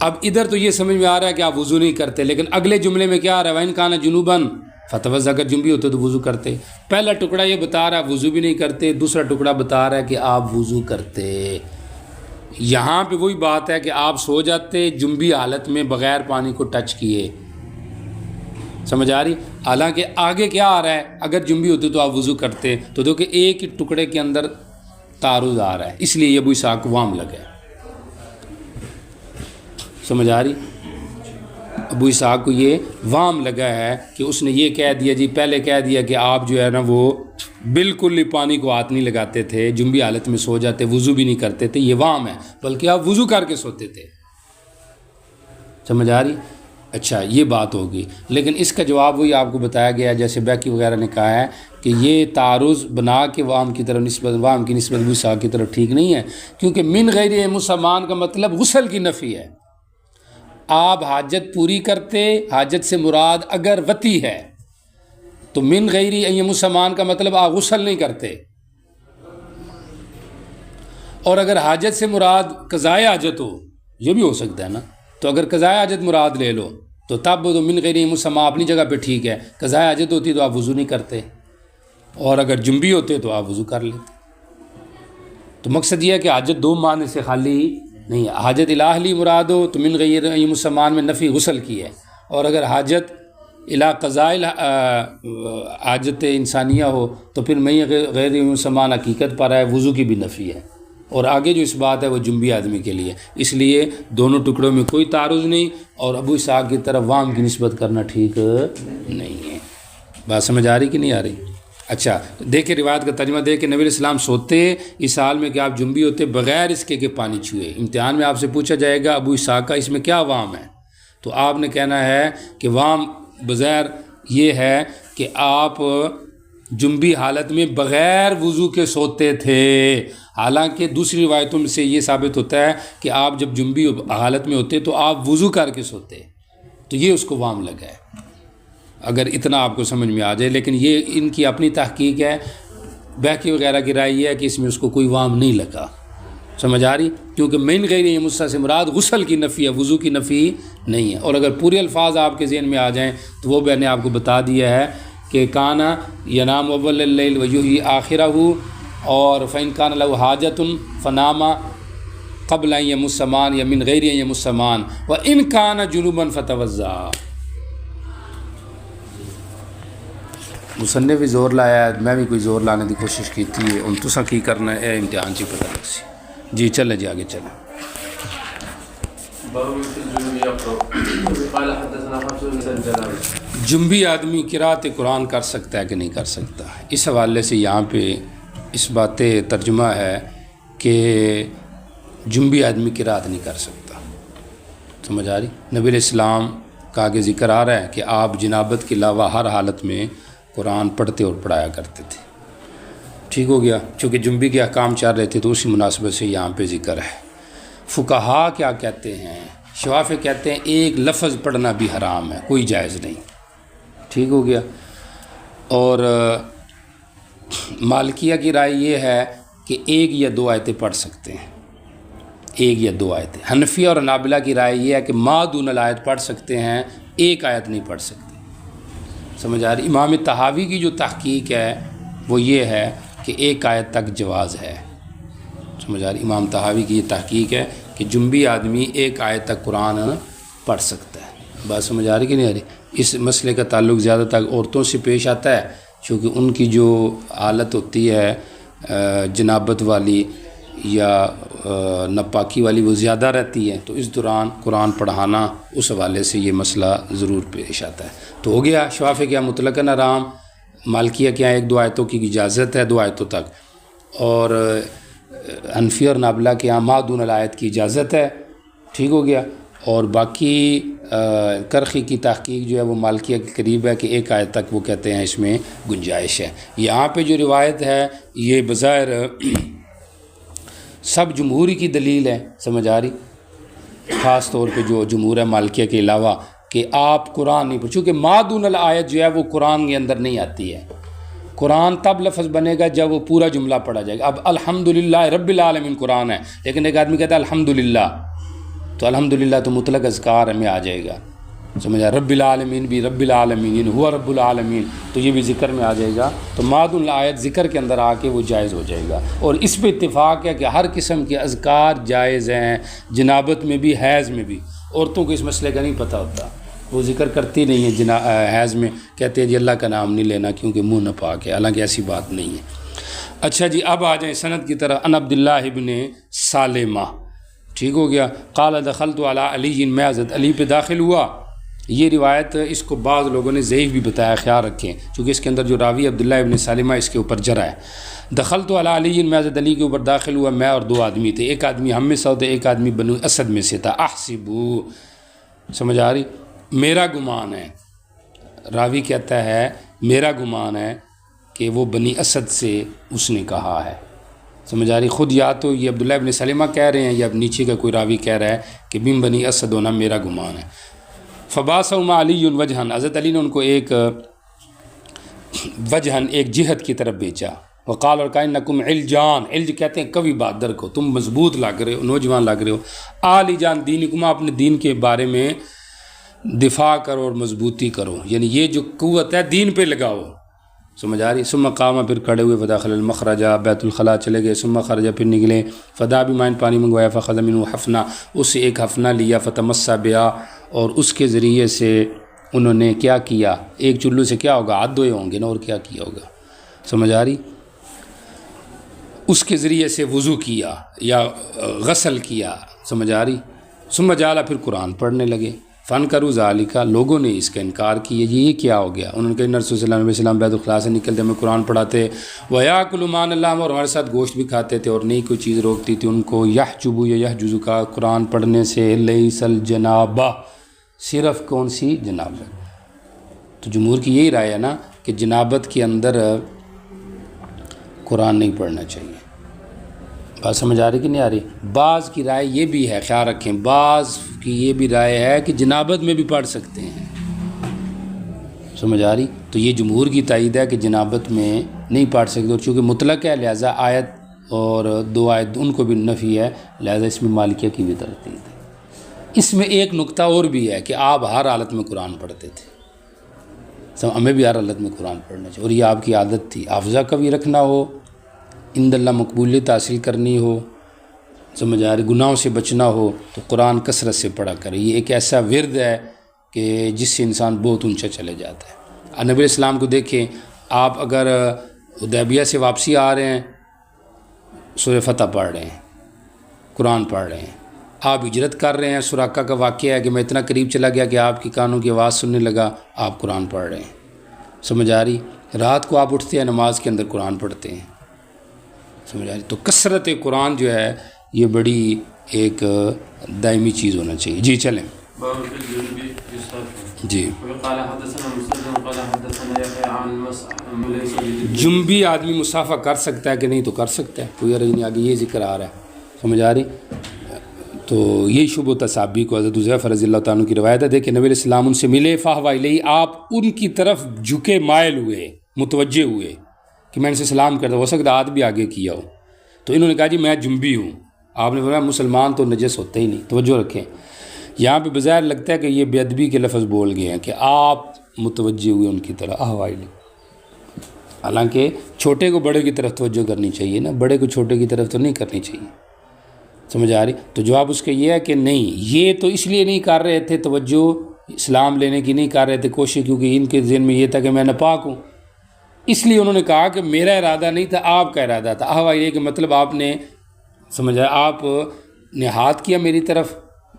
اب ادھر تو یہ سمجھ میں آ رہا ہے کہ آپ وضو نہیں کرتے، لیکن اگلے جملے میں کیا آ رہا ہے، وَإِن كَانَ جُنُوبًا فتوضا، اگر جنبی ہوتے تو وضو کرتے۔ پہلا ٹکڑا یہ بتا رہا ہے وضو بھی نہیں کرتے، دوسرا ٹکڑا بتا رہا ہے کہ آپ وضو کرتے۔ یہاں پہ وہی بات ہے کہ آپ سو جاتے جنبی حالت میں بغیر پانی کو ٹچ کیے، سمجھ آ رہی، حالانکہ آگے کیا آ رہا ہے، اگر جنبی ہوتے تو آپ وضو کرتے، تو دیکھو ایک ہی ٹکڑے کے اندر تعارض آ رہا ہے، اس لیے یہ ابو اسحاق کو وام لگا ہے، سمجھ آ رہی، ابو اسحاق کو یہ وام لگا ہے کہ اس نے یہ کہہ دیا، جی پہلے کہہ دیا کہ آپ جو ہے نا وہ بالکل ہی پانی کو ہاتھ نہیں لگاتے تھے، جنبی حالت میں سو جاتے، وضو بھی نہیں کرتے تھے، یہ وام ہے، بلکہ آپ وضو کر کے سوتے تھے، سمجھ آ رہی۔ اچھا یہ بات ہوگی، لیکن اس کا جواب وہی آپ کو بتایا گیا جیسے بیکی وغیرہ نے کہا ہے کہ یہ تعارض بنا کے وام کی طرف نسبت، وام کی نسبت ابو اسحاق کی طرف ٹھیک نہیں ہے، کیونکہ من غیر یمس ثمان کا مطلب غسل کی نفی ہے، آپ حاجت پوری کرتے، حاجت سے مراد اگر وتی ہے تو من غیر یمس ثمان کا مطلب آپ غسل نہیں کرتے، اور اگر حاجت سے مراد قضاء حاجت ہو، یہ بھی ہو سکتا ہے نا، تو اگر قضاء حاجت مراد لے لو تو تب تو من غیر یمس ثمان اپنی جگہ پہ ٹھیک ہے، قضاء حاجت ہوتی تو آپ وضو نہیں کرتے، اور اگر جنبی ہوتے تو آپ وضو کر لیتے۔ تو مقصد یہ ہے کہ حاجت دو معنی سے خالی نہیں ہے، حاجت الہی مراد ہو تو من غیر یمس ثمان میں نفی غسل کی ہے، اور اگر حاجت الہ قضاء حاجت انسانیہ ہو تو پھر میں غیر یمس ثمان حقیقت پر ہے، وضو کی بھی نفی ہے، اور آگے جو اس بات ہے وہ جنبی آدمی کے لیے، اس لیے دونوں ٹکڑوں میں کوئی تعارض نہیں، اور ابو اسحاق کی طرف وام کی نسبت کرنا ٹھیک نہیں ہے۔ بات سمجھ آ رہی کہ نہیں آ رہی؟ اچھا دیکھیں روایت کا ترجمہ دے کہ نبی علیہ السلام سوتے اس حال میں کہ آپ جنبی ہوتے بغیر اس کے کہ پانی چھوئے۔ امتحان میں آپ سے پوچھا جائے گا ابو اسحاق کا اس میں کیا وام ہے، تو آپ نے کہنا ہے کہ وام بظاہر یہ ہے کہ آپ جنبی حالت میں بغیر وضو کے سوتے تھے، حالانکہ دوسری روایتوں میں سے یہ ثابت ہوتا ہے کہ آپ جب جنبی حالت میں ہوتے تو آپ وضو کر کے سوتے، تو یہ اس کو وام لگا ہے، اگر اتنا آپ کو سمجھ میں آ جائے۔ لیکن یہ ان کی اپنی تحقیق ہے، بیہقی وغیرہ کی رائے یہ ہے کہ اس میں اس کو کوئی وام نہیں لگا، سمجھ آ رہی؟ کیونکہ من غیر یمسہ سے مراد غسل کی نفی ہے، وضو کی نفی نہیں ہے۔ اور اگر پورے الفاظ آپ کے ذہن میں آ جائیں تو وہ میں نے آپ کو بتا دیا ہے کہ کانا ینام اول اللیل ویحیی آخرہ، اور فإن کان لہ حاجۃ فنام قبل ان یمس مان یا من غیر ان یمس مان وإن کان جنوبا فتوضأ۔ مصنف بھی زور لایا ہے، میں بھی کوئی زور لانے کی کوشش کی تھی، ان تساں کی کرنا ہے امتحان چی پتہ لگ سی۔ جی چلے جی آگے چلیں۔ جنبی آدمی قرأت قرآن کر سکتا ہے کہ نہیں کر سکتا؟ اس حوالے سے یہاں پہ اس بات ترجمہ ہے کہ جنبی آدمی قرأت نہیں کر سکتا، سمجھ آ رہی؟ نبی علیہ السلام کا آگے ذکر آ رہا ہے کہ آپ جنابت کے علاوہ ہر حالت میں قرآن پڑھتے اور پڑھایا کرتے تھے، ٹھیک ہو گیا؟ چونکہ جنبی کے احکام چل رہے تھے تو اسی مناسبت سے یہاں پہ ذکر ہے۔ فقہا کیا کہتے ہیں؟ شوافی کہتے ہیں ایک لفظ پڑھنا بھی حرام ہے، کوئی جائز نہیں، ٹھیک ہو گیا؟ اور مالکیہ کی رائے یہ ہے کہ ایک یا دو آیتیں پڑھ سکتے ہیں، ایک یا دو آیتیں۔ حنفیہ اور حنابلہ کی رائے یہ ہے کہ ما دون الآیت پڑھ سکتے ہیں، ایک آیت نہیں پڑھ سکتے، سمجھ آ رہی؟ امام طحاوی کی جو تحقیق ہے وہ یہ ہے کہ ایک آیت تک جواز ہے، سمجھ آ رہی؟ امام طحاوی کی یہ تحقیق ہے کہ جنبی آدمی ایک آیت تک قرآن پڑھ سکتا ہے۔ بات سمجھ آ رہی کہ نہیں آ رہی؟ اس مسئلے کا تعلق زیادہ تر عورتوں سے پیش آتا ہے، چونکہ ان کی جو حالت ہوتی ہے جنابت والی یا ناپاکی والی وہ زیادہ رہتی ہے، تو اس دوران قرآن پڑھانا اس حوالے سے یہ مسئلہ ضرور پیش آتا ہے۔ تو ہو گیا شوافی کیا مطلقاً حرام، مالکیہ کیا ایک دو آیتوں کی اجازت ہے، دو آیتوں تک، اور حنفی اور حنابلہ کے یہاں ما دون الآیت کی اجازت ہے، ٹھیک ہو گیا؟ اور باقی کرخی کی تحقیق جو ہے وہ مالکیہ کے قریب ہے کہ ایک آیت تک وہ کہتے ہیں اس میں گنجائش ہے۔ یہاں پہ جو روایت ہے یہ بظاہر سب جمہوری کی دلیل ہے، سمجھ آ رہی؟ خاص طور پہ جو جمہور ہے مالکیہ کے علاوہ کہ آپ قرآن نہیں پڑھ، چونکہ ما دون الآیت جو ہے وہ قرآن کے اندر نہیں آتی ہے، قرآن تب لفظ بنے گا جب وہ پورا جملہ پڑھا جائے گا۔ اب الحمدللہ رب العالمین قرآن ہے، لیکن ایک آدمی کہتا ہے الحمدللہ، تو الحمدللہ تو مطلق اذکار میں آ جائے گا، سمجھا؟ رب العالمین بھی رب العالمین ہوا رب العالمین، تو یہ بھی ذکر میں آ جائے گا، تو ما دون الآیت ذکر کے اندر آ کے وہ جائز ہو جائے گا۔ اور اس پہ اتفاق ہے کہ ہر قسم کے اذکار جائز ہیں، جنابت میں بھی حیض میں بھی۔ عورتوں کو اس مسئلے کا نہیں پتہ ہوتا، وہ ذکر کرتی نہیں ہے حیض میں، کہتے ہیں جی اللہ کا نام نہیں لینا کیونکہ منہ ناپاک ہے، حالانکہ ایسی بات نہیں ہے۔ اچھا جی اب آ جائیں سند کی طرح۔ ان عبداللہ ابن سالمہ، ٹھیک ہو گیا؟ قال دخلت علی علی، میں حضرت علی پہ داخل ہوا۔ یہ روایت اس کو بعض لوگوں نے ضعیف بھی بتایا، خیال رکھیں، چونکہ اس کے اندر جو راوی عبداللہ ابن سالمہ اس کے اوپر جرح ہے۔ دخلت علی علی، میں حضرت علی کے اوپر داخل ہوا، میں اور دو آدمی تھے، ایک آدمی ہم میں سے تھا، ایک آدمی بنو اسد میں سے تھا۔ احسبو، سمجھ آ رہی؟ میرا گمان ہے، راوی کہتا ہے میرا گمان ہے کہ وہ بنی اسد سے اس نے کہا ہے، سمجھ آ رہی؟ خود یا تو یہ عبداللہ ابن سلمہ کہہ رہے ہیں یا نیچے کا کوئی راوی کہہ رہا ہے کہ بن بنی اسد ہونا میرا گمان ہے۔ فباسہما علی وجہن، حضرت علی نے ان کو ایک وجہن، ایک جہت کی طرف بیچا۔ وقال، اور کہا انکم علجان، علج کہتے ہیں قوی بہادر کو، تم مضبوط لگ رہے ہو، نوجوان لگ رہے ہو۔ علی جان دینکما، اپنے دین کے بارے میں دفاع کرو اور مضبوطی کرو، یعنی یہ جو قوت ہے دین پہ لگاؤ، سمجھ آ رہی؟ ثم قام، پھر کھڑے ہوئے، فدخل المخرجہ، بیت الخلاء چلے گئے، ثم خرج، پھر نکلے، فدا بماء، پانی منگوایا، فخذ منہ حفنہ، اس سے ایک حفنہ لیا، فتمسح بہا، اور اس کے ذریعے سے انہوں نے کیا کیا؟ ایک چلو سے کیا ہوگا؟ ہاتھ دھوئے ہوں گے نا، اور کیا کیا ہوگا، سمجھ آ رہی؟ اس کے ذریعے سے وضو کیا یا غسل کیا، سمجھ آ رہی؟ ثم جعل، پھر قرآن پڑھنے لگے۔ فانکروا ذالک، لوگوں نے اس کا انکار کیا، یہ کیا ہو گیا؟ انہوں نے کہا رسول صلی اللہ علیہ وسلم بیت الخلاء سے نکلتے ہمیں قرآن پڑھاتے، وَيَأْكُلُ مَعَ اللَّهِ، اور ہمارے ساتھ گوشت بھی کھاتے تھے اور نہیں کوئی چیز روکتی تھی ان کو، یحجب یا یحجز کا، قرآن پڑھنے سے، لیس الجنابہ، صرف کون سی؟ جنابت۔ تو جمہور کی یہی رائے ہے نا کہ جنابت کے اندر قرآن نہیں پڑھنا چاہیے۔ بات سمجھ آ رہی کہ نہیں آ رہی؟ بعض کی رائے یہ بھی ہے، خیال رکھیں، بعض کی یہ بھی رائے ہے کہ جنابت میں بھی پڑھ سکتے ہیں، سمجھ آ رہی؟ تو یہ جمہور کی تائید ہے کہ جنابت میں نہیں پڑھ سکتے، اور چونکہ مطلق ہے لہٰذا آیت اور دو آیت ان کو بھی نفی ہے، لہٰذا اس میں مالکیہ کی بھی تردید ہے۔ اس میں ایک نقطہ اور بھی ہے کہ آپ ہر حالت میں قرآن پڑھتے تھے، ہمیں بھی ہر حالت میں قرآن پڑھنا چاہیے، اور یہ آپ کی عادت تھی۔ حافظہ کبھی رکھنا ہو، عند اللہ مقبولیت حاصل کرنی ہو، سمجھ آ رہی، گناہوں سے بچنا ہو تو قرآن کثرت سے پڑھا کرے۔ یہ ایک ایسا ورد ہے کہ جس سے انسان بہت اونچا چلے جاتا ہے۔ نبی علیہ السلام کو دیکھیں، آپ اگر حدیبیہ سے واپسی آ رہے ہیں، سورہ فتح پڑھ رہے ہیں، قرآن پڑھ رہے ہیں، آپ ہجرت کر رہے ہیں، سراقہ کا واقعہ ہے کہ میں اتنا قریب چلا گیا کہ آپ کی کانوں کی آواز سننے لگا، آپ قرآن پڑھ رہے ہیں، سمجھ آ رہی؟ رات کو آپ اٹھتے ہیں، نماز کے اندر قرآن پڑھتے ہیں، سمجھ آ رہی؟ تو کثرت قرآن جو ہے یہ بڑی ایک دائمی چیز ہونا چاہیے۔ جی چلیں جی۔ جنبی آدمی مسافہ کر سکتا ہے کہ نہیں؟ تو کر سکتا ہے، کوئی عرض نہیں، آگے یہ ذکر آ رہا ہے، سمجھ آ رہی؟ تو یہی شبہ تصابی کو حضرت حذیفہ رضی اللہ تعالیٰ عنہ کی روایت ہے۔ دیکھیں نبی علیہ السلام ان سے ملے، فاہویٰ الیہ، آپ ان کی طرف جھکے، مائل ہوئے، متوجہ ہوئے کہ میں ان سے سلام کرتا، ہو سکتا ہاتھ بھی آگے کیا ہو، تو انہوں نے کہا جی میں جنبی ہوں۔ آپ نے فرمایا مسلمان تو نجس ہوتے ہی نہیں۔ توجہ رکھیں، یہاں پہ بظاہر لگتا ہے کہ یہ بے ادبی کے لفظ بول گئے ہیں کہ آپ متوجہ ہوئے ان کی طرف، حالانکہ چھوٹے کو بڑے کی طرف توجہ کرنی چاہیے نا، بڑے کو چھوٹے کی طرف تو نہیں کرنی چاہیے، سمجھ آ رہی؟ تو جواب اس کا یہ ہے کہ نہیں، یہ تو اس لیے نہیں کر رہے تھے توجہ اسلام لینے کی، نہیں کر رہے تھے کوشش، کیونکہ ان کے ذہن میں یہ تھا کہ میں ناپاک ہوں، اس لیے انہوں نے کہا کہ میرا ارادہ نہیں تھا، آپ کا ارادہ تھا۔ احوا یہ کہ مطلب آپ نے سمجھا، آپ نے ہاتھ کیا میری طرف،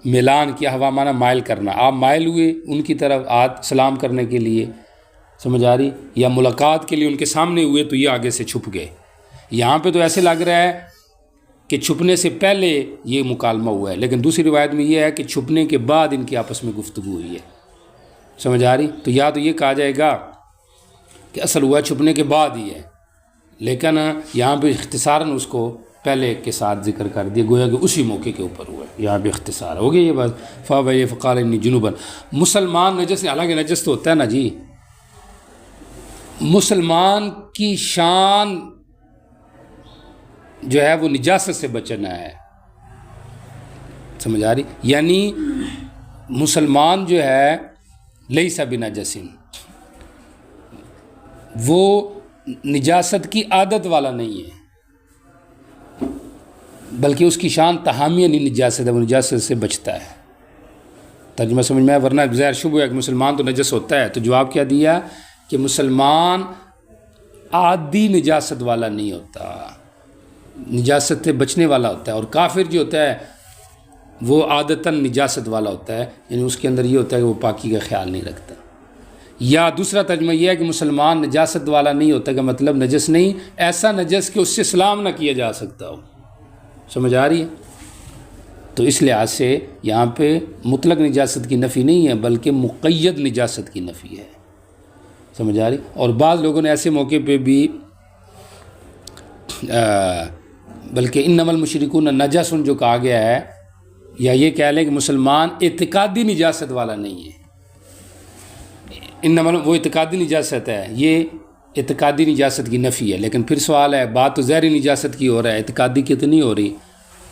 میلان کیا، ہوا مانا مائل کرنا، آپ مائل ہوئے ان کی طرف ہاتھ سلام کرنے کے لیے، سمجھ آ رہی؟ یا ملاقات کے لیے ان کے سامنے ہوئے تو یہ آگے سے چھپ گئے۔ یہاں پہ تو ایسے لگ رہا ہے کہ چھپنے سے پہلے یہ مکالمہ ہوا ہے، لیکن دوسری روایت میں یہ ہے کہ چھپنے کے بعد ان کی آپس میں گفتگو ہوئی ہے، سمجھ آ رہی؟ تو یا تو یہ کہا جائے گا کہ اصل ہوا چھپنے کے بعد ہی ہے، لیکن یہاں پہ اختصاراً اس کو پہلے کے ساتھ ذکر کر دیا، گویا کہ اسی موقع کے اوپر ہوا ہے، یہاں پہ اختصار ہو گیا یہ بات۔ فقال انی جنوبا، مسلمان نجس، حالانکہ نجس تو ہوتا ہے نا جی، مسلمان کی شان جو ہے وہ نجاست سے بچنا ہے، سمجھ آ رہی؟ یعنی مسلمان جو ہے لیس بنجس، وہ نجاست کی عادت والا نہیں ہے، بلکہ اس کی شان تحامی نہیں نجاست ہے، وہ نجاست سے بچتا ہے۔ ترجمہ سمجھ میں آیا؟ ورنہ ظاہر شبہ ہے کہ مسلمان تو نجس ہوتا ہے، تو جواب کیا دیا کہ مسلمان عادی نجاست والا نہیں ہوتا، نجاست سے بچنے والا ہوتا ہے، اور کافر جو ہوتا ہے وہ عادتاً نجاست والا ہوتا ہے، یعنی اس کے اندر یہ ہوتا ہے کہ وہ پاکی کا خیال نہیں رکھتا۔ یا دوسرا ترجمہ یہ ہے کہ مسلمان نجاست والا نہیں ہوتا، کا مطلب نجس نہیں، ایسا نجس کہ اس سے سلام نہ کیا جا سکتا ہو، سمجھ آ رہی ہے؟ تو اس لحاظ سے یہاں پہ مطلق نجاست کی نفی نہیں ہے، بلکہ مقید نجاست کی نفی ہے، سمجھ آ رہی؟ اور بعض لوگوں نے ایسے موقع پہ بھی بلکہ انما المشرکون نجس جو کہا گیا ہے، یا یہ کہہ لیں کہ مسلمان اعتقادی نجاست والا نہیں ہے، انما وہ اعتقادی نجاست ہے، یہ اعتقادی نجاست کی نفی ہے۔ لیکن پھر سوال ہے، بات تو ظاہری نجاست کی ہو رہا ہے، اعتقادی کی تو نہیں ہو رہی،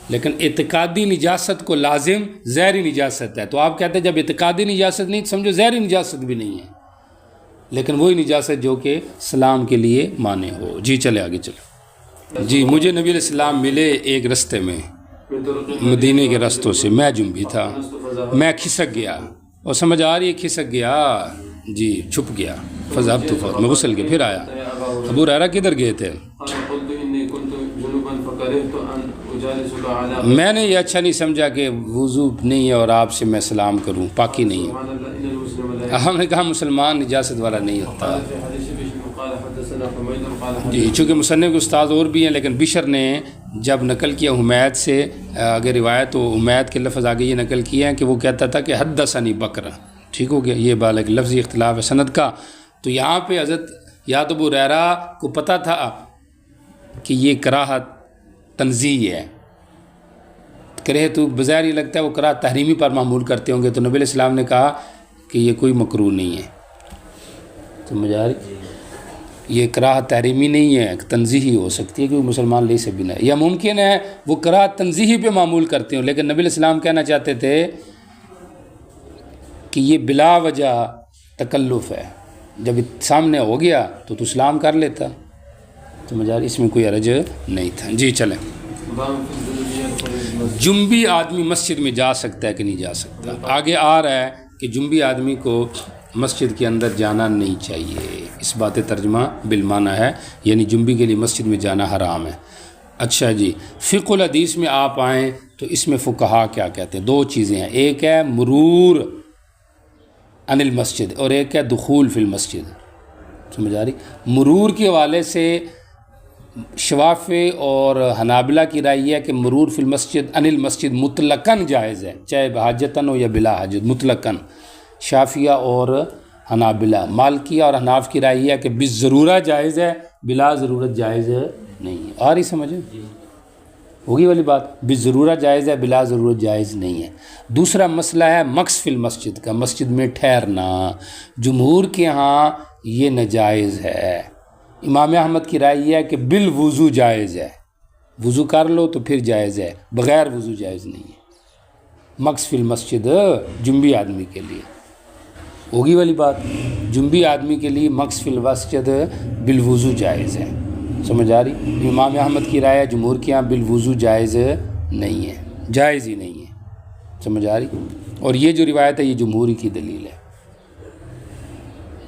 لیکن اعتقادی نجاست کو لازم ظاہری نجاست ہے، تو آپ کہتے ہیں جب اعتقادی نجاست نہیں تو سمجھو ظاہری نجاست بھی نہیں ہے، لیکن وہی نجاست جو کہ سلام کے لیے مانے ہو۔ جی چلے آگے چلو۔ جی مجھے نبی علیہ السلام ملے ایک رستے میں مدینے کے رستوں سے، میں جنبی تھا، میں کھسک گیا، اور سمجھ آ رہی ہے کھسک گیا، جی چھپ گیا، فذهبت، میں غسل کے پھر آیا۔ ابو ہریرہ کدھر گئے تھے؟ میں نے یہ اچھا نہیں سمجھا کہ وضو نہیں ہے اور آپ سے میں سلام کروں، پاکی نہیں ہے. ہم نے کہا مسلمان نجاست والا نہیں ہوتا. جی چونکہ مصنف کے استاد اور بھی ہیں، لیکن بشر نے جب نقل کیا حمید سے، اگر روایت تو حمید کے لفظ آگے یہ نقل کیا ہے کہ وہ کہتا تھا کہ حدثنی بکر. ٹھیک ہو گیا، یہ بالک لفظی اختلاف ہے سند کا. تو یہاں پہ حضرت یا تو ابو ہریرہ کو پتہ تھا کہ یہ کراہت تنزیہ ہے، کرے تو بظاہر یہ لگتا ہے وہ کراہت تحریمی پر معمول کرتے ہوں گے، تو نبی علیہ السلام نے کہا کہ یہ کوئی مکروہ نہیں ہے. سمجھ آ رہی؟ یہ کراہت تحریمی نہیں ہے، تنزیہی ہو سکتی ہے، کیونکہ مسلمان لے سے بنا، یا ممکن ہے وہ کراہت تنزیہی پہ معمول کرتے ہوں، لیکن نبی علیہ السلام کہنا چاہتے تھے کہ یہ بلا وجہ تکلف ہے، جب سامنے ہو گیا تو سلام کر لیتا. سمجھ آ رہی؟ اس میں کوئی حرج نہیں تھا. جی چلیں. جنبی آدمی مسجد میں جا سکتا ہے کہ نہیں جا سکتا؟ آگے آ رہا ہے کہ جنبی آدمی کو مسجد کے اندر جانا نہیں چاہیے. اس بات ترجمہ بالمعنی ہے، یعنی جنبی کے لیے مسجد میں جانا حرام ہے. اچھا جی، فقہ الحدیث میں آپ آئیں تو اس میں فقہا کیا کہتے ہیں؟ دو چیزیں ہیں، ایک ہے مرور عن المسجد اور ایک ہے دخول فی المسجد. سمجھ آ رہی؟ مرور کے حوالے سے شوافی اور حنابلہ کی رائے ہے کہ مرور فی المسجد عن المسجد مطلقاً جائز ہے، چاہے بحاجتاً ہو یا بلا حاجت، مطلقاً. شافیہ اور حنابلہ. مالکیہ اور حناف کی رائے ہے کہ بالضرورہ جائز ہے، بلا ضرورت جائز نہیں ہے. آ رہی سمجھیں؟ ہوگی والی بات، بالضرورہ جائز ہے، بلا ضرورت جائز نہیں ہے. دوسرا مسئلہ ہے مکث فی المسجد کا، مسجد میں ٹھہرنا. جمہور کے ہاں یہ ناجائز ہے. امام احمد کی رائے یہ ہے کہ بالوضو جائز ہے، وضو کر لو تو پھر جائز ہے، بغیر وضو جائز نہیں ہے. مکث فی المسجد جنبی آدمی کے لیے ہوگی والی بات، جنبی آدمی کے لیے مکث فی المسجد بالوضو جائز ہے. سمجھ آ رہی؟ امام احمد کی رائے جمہور کے یہاں بالوضو جائز نہیں ہے، جائز ہی نہیں ہے. سمجھ آ رہی؟ اور یہ جو روایت ہے یہ جمہوری کی دلیل ہے.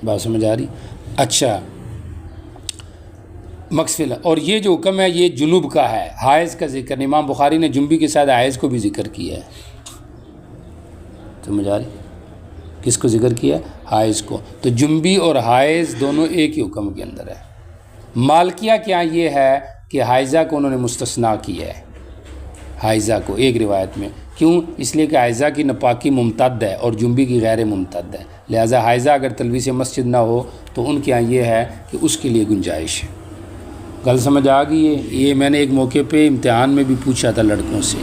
بات سمجھ آ رہی؟ اچھا، مقصد. اور یہ جو حکم ہے یہ جنوب کا ہے، حائض کا ذکر. امام بخاری نے جنبی کے ساتھ حائض کو بھی ذکر کیا ہے. سمجھ آ رہی؟ کس کو ذکر کیا؟ حائض کو. تو جنبی اور حائض دونوں ایک ہی حکم کے اندر ہے. مالکیہ کیا یہ ہے کہ حائضہ کو انہوں نے مستثنیٰ کیا ہے، حائضہ کو ایک روایت میں. کیوں؟ اس لیے کہ حائضہ کی ناپاکی ممتد ہے اور جنبی کی غیر ممتد ہے، لہٰذا حائضہ اگر تلویث مسجد نہ ہو تو ان کے یہاں یہ ہے کہ اس کے لیے گنجائش ہے. گل سمجھ آ گئی ہے؟ یہ میں نے ایک موقع پہ امتحان میں بھی پوچھا تھا لڑکوں سے.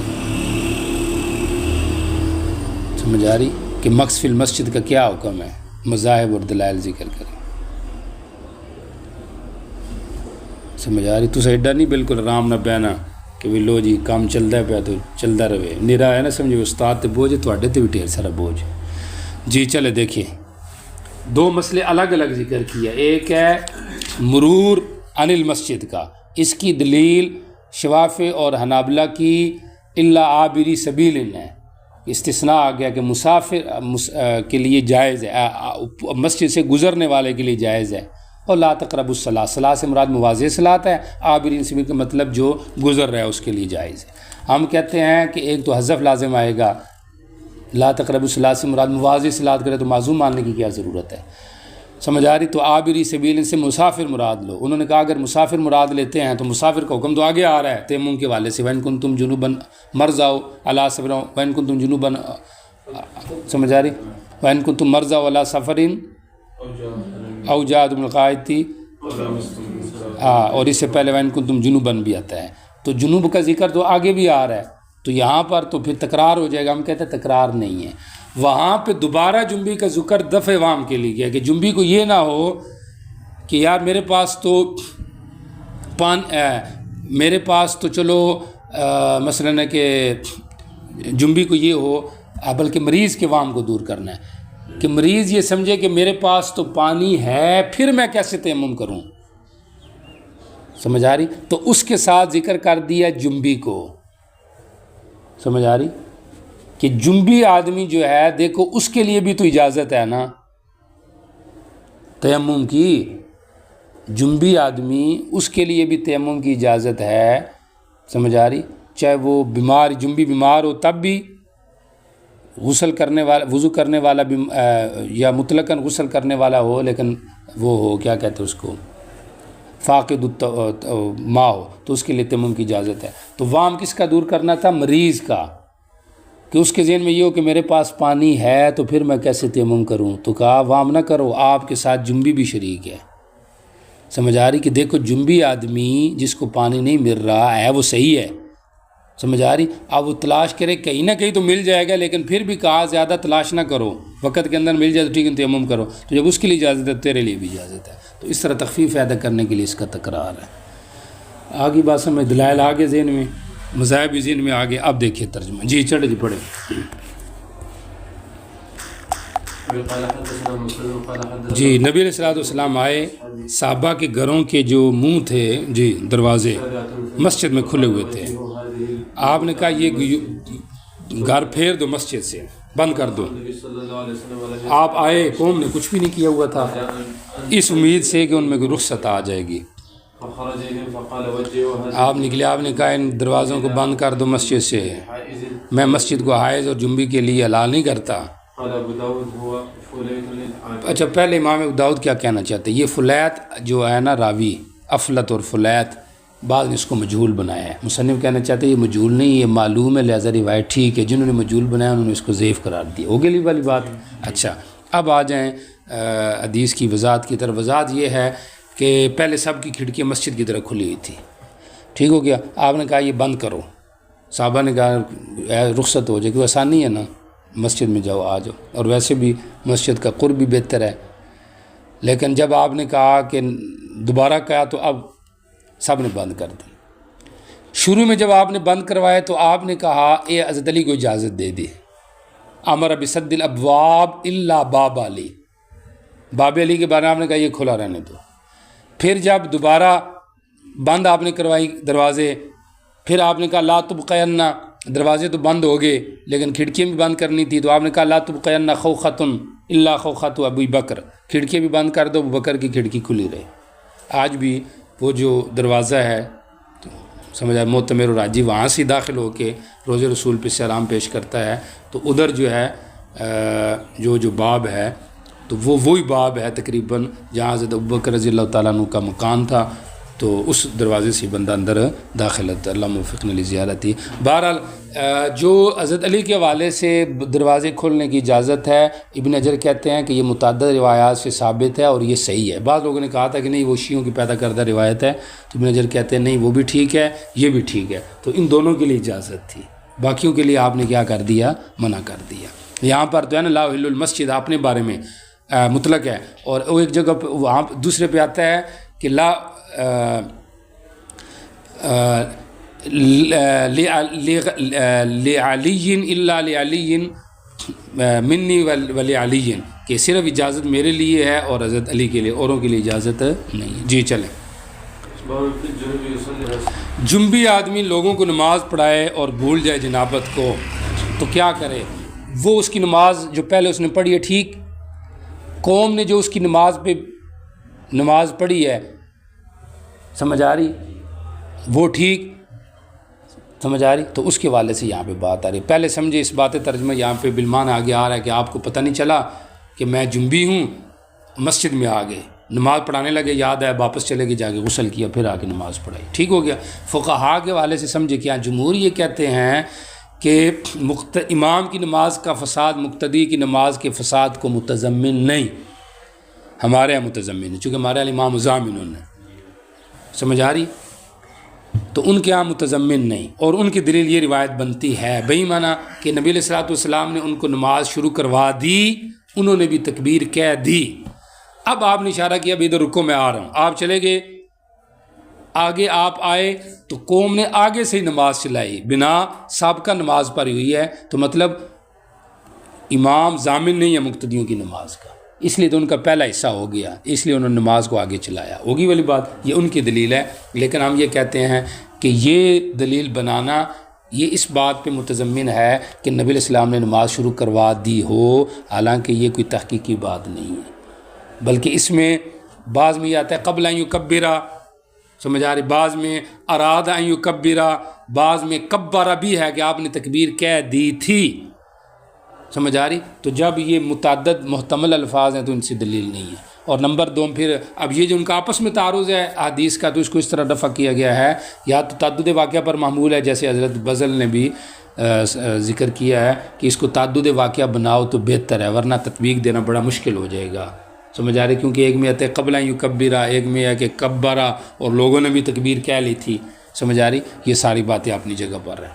سمجھ آ رہی کہ مکث فی المسجد کا کیا حکم ہے؟ مذاہب اور دلائل ذکر کریں. سمجھ آ رہی؟ تو ایڈا نہیں بالکل آرام نہ بہنا کہ بھی لو جی کام چلتا پیا تو چلتا رہے، نرا ہے نا سمجھے. استاد تے بوجھ ہے، تھوڑے تے بھی ڈھیر سارا بوجھ. جی چلے دیکھیے، دو مسئلے الگ الگ ذکر کیا. ایک ہے مرور عن المسجد کا، اس کی دلیل شوافی اور حنابلہ کی الا عابری سبیل ہے. استثناء آ گیا کہ مسافر کے لیے جائز ہے، مسجد سے گزرنے والے کے لیے جائز ہے. اور لا تقربوا الصلاۃ، صلاۃ سے مراد مواضع صلاۃ ہے، عابرین سبیل کا مطلب جو گزر رہا ہے اس کے لیے جائز ہے. ہم کہتے ہیں کہ ایک تو حذف لازم آئے گا، لا تقربوا الصلاۃ سے مراد مواضع صلاۃ کرے تو معذوم ماننے کی کیا ضرورت ہے. سمجھ آ رہی؟ تو عابری سبیل سے مسافر مراد لو. انہوں نے کہا اگر مسافر مراد لیتے ہیں تو مسافر کا حکم تو آگے آ رہا ہے تیمم کے والے سے، وَإِن كُنتُمْ جُنُوبًا مَرْضَىٰ عَلَىٰ سَفَرٍ وَإِن كُنتُمْ جُنُوبًا. سمجھ آ رہی؟ وَإِن كُنتُمْ مَرْضَىٰ عَلَىٰ سَفَرٍ أَوْ جَاءَ أَحَدٌ مِنَ الْغَائِطِ. اور اس سے پہلے وَإِن كُنتُمْ جُنُوبًا بھی آتا ہے. تو جنوب کا ذکر تو آگے بھی آ رہا ہے، تو یہاں پر تو پھر تکرار ہو جائے گا. ہم کہتے ہیں تکرار نہیں ہے. وہاں پہ دوبارہ جنبی کا ذکر دفع عوام کے لیے کیا کہ جنبی کو یہ نہ ہو کہ یار میرے پاس تو چلو مثلاً ہے کہ جنبی کو یہ ہو، بلکہ مریض کے عوام کو دور کرنا ہے کہ مریض یہ سمجھے کہ میرے پاس تو پانی ہے، پھر میں کیسے تیمم کروں. سمجھ آ رہی؟ تو اس کے ساتھ ذکر کر دیا جنبی کو. سمجھ آ رہی کہ جنبی آدمی جو ہے دیکھو اس کے لیے بھی تو اجازت ہے نا تیمم کی. جنبی آدمی اس کے لیے بھی تیمم کی اجازت ہے سمجھ آ رہی؟ چاہے وہ بیمار جنبی بیمار ہو تب بھی غسل کرنے والا وضو کرنے والا بھی یا مطلقاً غسل کرنے والا ہو، لیکن وہ ہو کیا کہتے ہیں اس کو فاقد ماء ہو، تو اس کے لیے تیمم کی اجازت ہے۔ تو وام کس کا دور کرنا تھا؟ مریض کا، کہ اس کے ذہن میں یہ ہو کہ میرے پاس پانی ہے تو پھر میں کیسے تیمم کروں، تو کہا وام نہ کرو، آپ کے ساتھ جنبی بھی شریک ہے۔ سمجھ آ رہی کہ دیکھو جنبی آدمی جس کو پانی نہیں مل رہا ہے وہ صحیح ہے، سمجھ آ رہی؟ اب وہ تلاش کرے کہیں نہ کہیں تو مل جائے گا، لیکن پھر بھی کہا زیادہ تلاش نہ کرو، وقت کے اندر مل جائے تو ٹھیک ہے تیمم کرو، تو جب اس کے لیے اجازت ہے تیرے لیے بھی اجازت ہے۔ تو اس طرح تخفیف پیدا کرنے کے لیے اس کا تکرار ہے۔ آگے بات سمجھ، دلائل آگے ذہن میں، مذاہب بھی ذہن میں آگے۔ اب دیکھیے ترجمہ، جی چڑھے جی پڑھے۔ جی نبی علیہ الصلوۃ والسلام آئے، صحابہ کے گھروں کے جو منہ تھے، جی دروازے مسجد میں کھلے ہوئے تھے، آپ نے کہا یہ گھر پھیر دو، مسجد سے بند کر دو۔ آپ آئے، قوم نے کچھ بھی نہیں کیا ہوا تھا، اس امید سے کہ ان میں کوئی رخصت آ جائے گی۔ آپ نکلے، آپ نے کہا ان دروازوں کو بند کر دو مسجد سے، میں مسجد کو حائض اور جنبی کے لیے حلال نہیں کرتا۔ اچھا پہلے امام ابو داؤد کیا کہنا چاہتے ہیں؟ یہ فلیت جو ہے نا راوی، افلت اور فلیت، بعض نے اس کو مجہول بنایا ہے۔ مصنف کہنا چاہتے ہیں یہ مجہول نہیں، یہ معلوم ہے، لہذا روایت ٹھیک ہے۔ جنہوں نے مجہول بنایا انہوں نے اس کو ضعیف قرار دیا۔ ہو گئی والی بات؟ اچھا اب آ جائیں حدیث کی وضاحت کی طرف۔ وضاحت یہ ہے کہ پہلے سب کی کھڑکیاں مسجد کی طرف کھلی ہوئی تھی، ٹھیک ہو گیا، آپ نے کہا یہ بند کرو، صحابہ نے کہا رخصت ہو جائے، کہ آسانی ہے نا، مسجد میں جاؤ آ جاؤ، اور ویسے بھی مسجد کا قرب بھی بہتر ہے۔ لیکن جب آپ نے کہا کہ دوبارہ کہا تو اب سب نے بند کر دی۔ شروع میں جب آپ نے بند کروایا تو آپ نے کہا اے حضرت علی کو اجازت دے دی، امر بسد الابواب الا باب علی، باب علی کے بارے میں آپ نے کہا یہ کھلا رہنے دو۔ پھر جب دوبارہ بند آپ نے کروائی دروازے، پھر آپ نے کہا لا تبقین، دروازے تو بند ہو گئے لیکن کھڑکیاں بھی بند کرنی تھی، تو آپ نے کہا لا تبقین خوخۃ الا خوخۃ ابی بکر، کھڑکیاں بھی بند کر دو، ابو بکر کی کھڑکی کھلی رہے۔ آج بھی وہ جو دروازہ ہے تو سمجھا معتمر و راجی وہاں سے داخل ہو کے روضہ رسول پہ سلام پیش کرتا ہے، تو ادھر جو ہے جو باب ہے تو وہ وہی باب ہے تقریباً جہاں حضرت ابوبکر رضی اللہ تعالیٰ عنہ کا مکان تھا، تو اس دروازے سے بندہ اندر داخل ہوتا ہے۔ اللہ موفقنا لزیارتی۔ بہرحال جو حضرت علی کے حوالے سے دروازے کھولنے کی اجازت ہے، ابن حجر کہتے ہیں کہ یہ متعدد روایات سے ثابت ہے اور یہ صحیح ہے۔ بعض لوگوں نے کہا تھا کہ نہیں وہ شیعوں کی پیدا کردہ روایت ہے، تو ابن حجر کہتے ہیں نہیں وہ بھی ٹھیک ہے، یہ بھی ٹھیک ہے، تو ان دونوں کے لیے اجازت تھی، باقیوں کے لیے آپ نے کیا کر دیا؟ منع کر دیا۔ یہاں پر تو ہے نا لا یحل المسجد اپنے بارے میں مطلق ہے، اور وہ ایک جگہ پہ وہاں دوسرے پہ آتا ہے کہ لا لعلی الا لعلی منی ولعلی، کہ صرف اجازت میرے لیے ہے اور حضرت علی کے لیے، اوروں کے لیے اجازت نہیں۔ جی چلیں۔ جنبی آدمی لوگوں کو نماز پڑھائے اور بھول جائے جنابت کو تو کیا کرے؟ وہ اس کی نماز جو پہلے اس نے پڑھی ہے ٹھیک، قوم نے جو اس کی نماز پڑھی ہے سمجھ آ رہی، وہ ٹھیک، سمجھ آ رہی، تو اس کے والے سے یہاں پہ بات آ رہی۔ پہلے سمجھے اس بات ترجمہ یہاں پہ بالمان آگے آ رہا ہے کہ آپ کو پتہ نہیں چلا کہ میں جنبی ہوں، مسجد میں آ گئے، نماز پڑھانے لگے، یاد آیا واپس چلے گئے، جا کے غسل کیا، پھر آ کے نماز پڑھائی، ٹھیک ہو گیا۔ فقہا کے والے سے سمجھے کیا؟ جمہور یہ کہتے ہیں کہ امام کی نماز کا فساد مقتدی کی نماز کے فساد کو متضمن نہیں، ہمارے یہاں متضمن ہے، چونکہ ہمارے یہاں امام ضامن ہے، سمجھ آ رہی، تو ان کے یہاں متضمن نہیں، اور ان کی دلیل یہ روایت بنتی ہے بھئی مانا کہ نبی علیہ الصلوۃ والسلام نے ان کو نماز شروع کروا دی، انہوں نے بھی تکبیر کہہ دی، اب آپ نے اشارہ کیا اب ادھر رکو میں آ رہا ہوں، آپ چلے گئے، آگے آپ آئے تو قوم نے آگے سے ہی نماز چلائی، بنا سابقہ نماز پڑھی ہوئی ہے، تو مطلب امام ضامن نہیں ہے مقتدیوں کی نماز کا، اس لیے تو ان کا پہلا حصہ ہو گیا، اس لیے انہوں نے نماز کو آگے چلایا، ہوگی والی بات، یہ ان کی دلیل ہے۔ لیکن ہم یہ کہتے ہیں کہ یہ دلیل بنانا یہ اس بات پہ متضمن ہے کہ نبی علیہ السلام نے نماز شروع کروا دی ہو، حالانکہ یہ کوئی تحقیقی بات نہیں ہے، بلکہ اس میں بعض میں یہ آتا ہے قبل ان یکبرا، سمجھ آ رہی؟ بعض میں اراد ان یکبرا، بعض میں کبرا بھی ہے کہ آپ نے تکبیر کہہ دی تھی، سمجھ آ رہی؟ تو جب یہ متعدد محتمل الفاظ ہیں تو ان سے دلیل نہیں ہے۔ اور نمبر دو، پھر اب یہ جو ان کا آپس میں تعارض ہے احادیث کا، تو اس کو اس طرح دفع کیا گیا ہے، یا تو تعدد واقعہ پر محمول ہے، جیسے حضرت بزل نے بھی ذکر کیا ہے کہ اس کو تعدد واقعہ بناؤ تو بہتر ہے، ورنہ تطبیق دینا بڑا مشکل ہو جائے گا، سمجھ آ رہی؟ کیونکہ ایک میں آتے قبل ان یکبرا، ایک میں ہے کہ کبرا اور لوگوں نے بھی تکبیر کہہ لی تھی، سمجھ آ رہی؟ یہ ساری باتیں اپنی جگہ پر ہیں،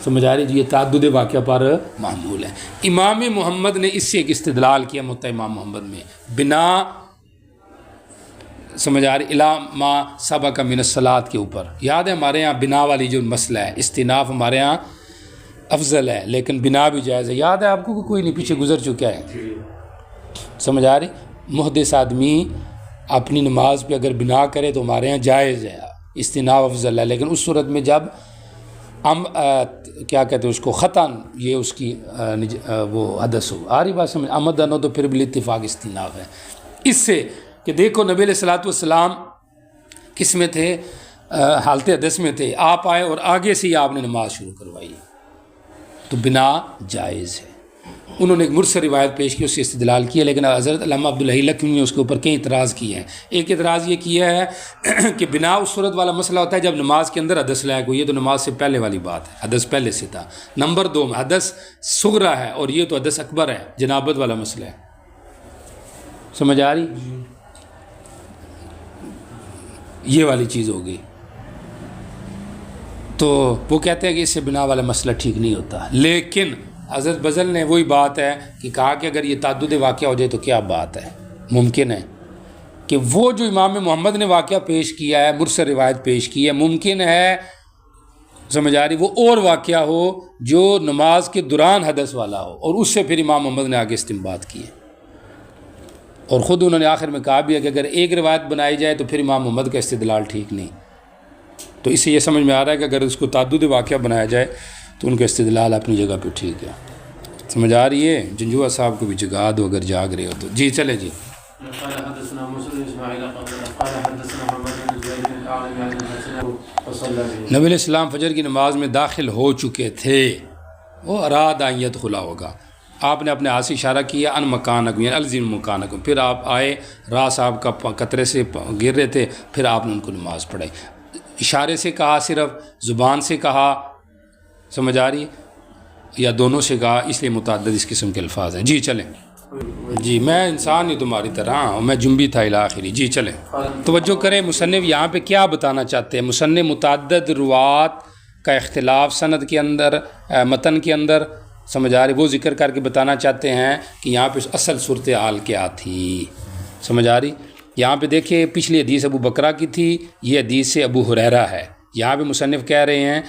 سمجھ آ رہی؟ یہ تعدد واقعہ پر معمول ہے۔ امام محمد نے اس سے ایک استدلال کیا متع امام محمد میں، بنا سمجھ آ رہی الا ما سبق من الصلاۃ کے اوپر۔ یاد ہے ہمارے ہاں بنا والی جو مسئلہ ہے، استیناف ہمارے ہاں افضل ہے لیکن بنا بھی جائز ہے، یاد ہے آپ کو کہ کوئی نہیں، پیچھے گزر چکا ہے، سمجھ آ رہی؟ محدث آدمی اپنی نماز پہ اگر بنا کرے تو ہمارے ہاں جائز ہے، استیناف افضل ہے، لیکن اس صورت میں جب کیا کہتے ہیں اس کو خطاً یہ اس کی وہ حدث ہو، آ رہی بات سمجھ؟ عمدن ہو تو پھر بھی اتفاق استیناف ہے، اس سے کہ دیکھو نبی علیہ الصلوۃ والسلام کس میں تھے؟ حالت حدث میں تھے، آپ آئے اور آگے سے ہی آپ نے نماز شروع کروائی، تو بنا جائز ہے۔ انہوں نے ایک مرسل روایت پیش کی، اس سے استدلال کیا، لیکن حضرت علامہ عبدالحی لکھنوی نے اس کے اوپر کئی اعتراض کیے ہیں۔ ایک اعتراض یہ کیا ہے کہ بنا اس صورت والا مسئلہ ہوتا ہے جب نماز کے اندر حدث لائق ہو، یہ تو نماز سے پہلے والی بات ہے، حدث پہلے سے تھا۔ نمبر دو میں حدث صغرا ہے اور یہ تو حدث اکبر ہے، جنابت والا مسئلہ ہے، سمجھ آ رہی؟ یہ والی چیز ہو گئی، تو وہ کہتے ہیں کہ اس سے بنا والا مسئلہ ٹھیک نہیں ہوتا، لیکن حضرت بزل نے وہی بات ہے کہ کہا کہ اگر یہ تعدد واقعہ ہو جائے تو کیا بات ہے، ممکن ہے کہ وہ جو امام محمد نے واقعہ پیش کیا ہے، مرسل روایت پیش کی ہے، ممکن ہے سمجھ آ رہی وہ اور واقعہ ہو جو نماز کے دوران حدث والا ہو، اور اس سے پھر امام محمد نے آگے استنباط کی ہے، اور خود انہوں نے آخر میں کہا بھی ہے کہ اگر ایک روایت بنائی جائے تو پھر امام محمد کا استدلال ٹھیک نہیں، تو اس سے یہ سمجھ میں آ رہا ہے کہ اگر اس کو تعدد واقعہ بنایا جائے تو ان کا استدلال اپنی جگہ پہ ٹھیک ہے، سمجھ آ رہی ہے؟ جنجوہ صاحب کو بھی جگا دو اگر جاگ رہے ہو تو، جی چلے جی۔ نبی علیہ السلام فجر کی نماز میں داخل ہو چکے تھے، وہ اراد ان یدخلا ہوگا، آپ نے اپنے ہاتھ سے اشارہ کیا ان مکانکم یعنی الزم مکانکم، پھر آپ آئے، راہ صاحب کا قطرے سے گر رہے تھے، پھر آپ نے ان کو نماز پڑھائی، اشارے سے کہا، صرف زبان سے کہا، سمجھ آ رہی، یا دونوں سے کہا، اس لیے متعدد اس قسم کے الفاظ ہیں۔ جی چلیں، جی میں انسان ہی تمہاری طرح ہوں، میں جنبی تھا الی آخری، جی چلیں۔ توجہ کریں مصنف یہاں پہ کیا بتانا چاہتے ہیں، مصنف متعدد روات کا اختلاف سند کے اندر، متن کے اندر، سمجھ آ رہی، وہ ذکر کر کے بتانا چاہتے ہیں کہ یہاں پہ اصل صورتحال کیا تھی، سمجھ آ رہی۔ یہاں پہ دیکھیں پچھلی حدیث ابو بکرہ کی تھی، یہ حدیث حدیث ابو ہریرہ ہے، یہاں پہ مصنف کہہ رہے ہیں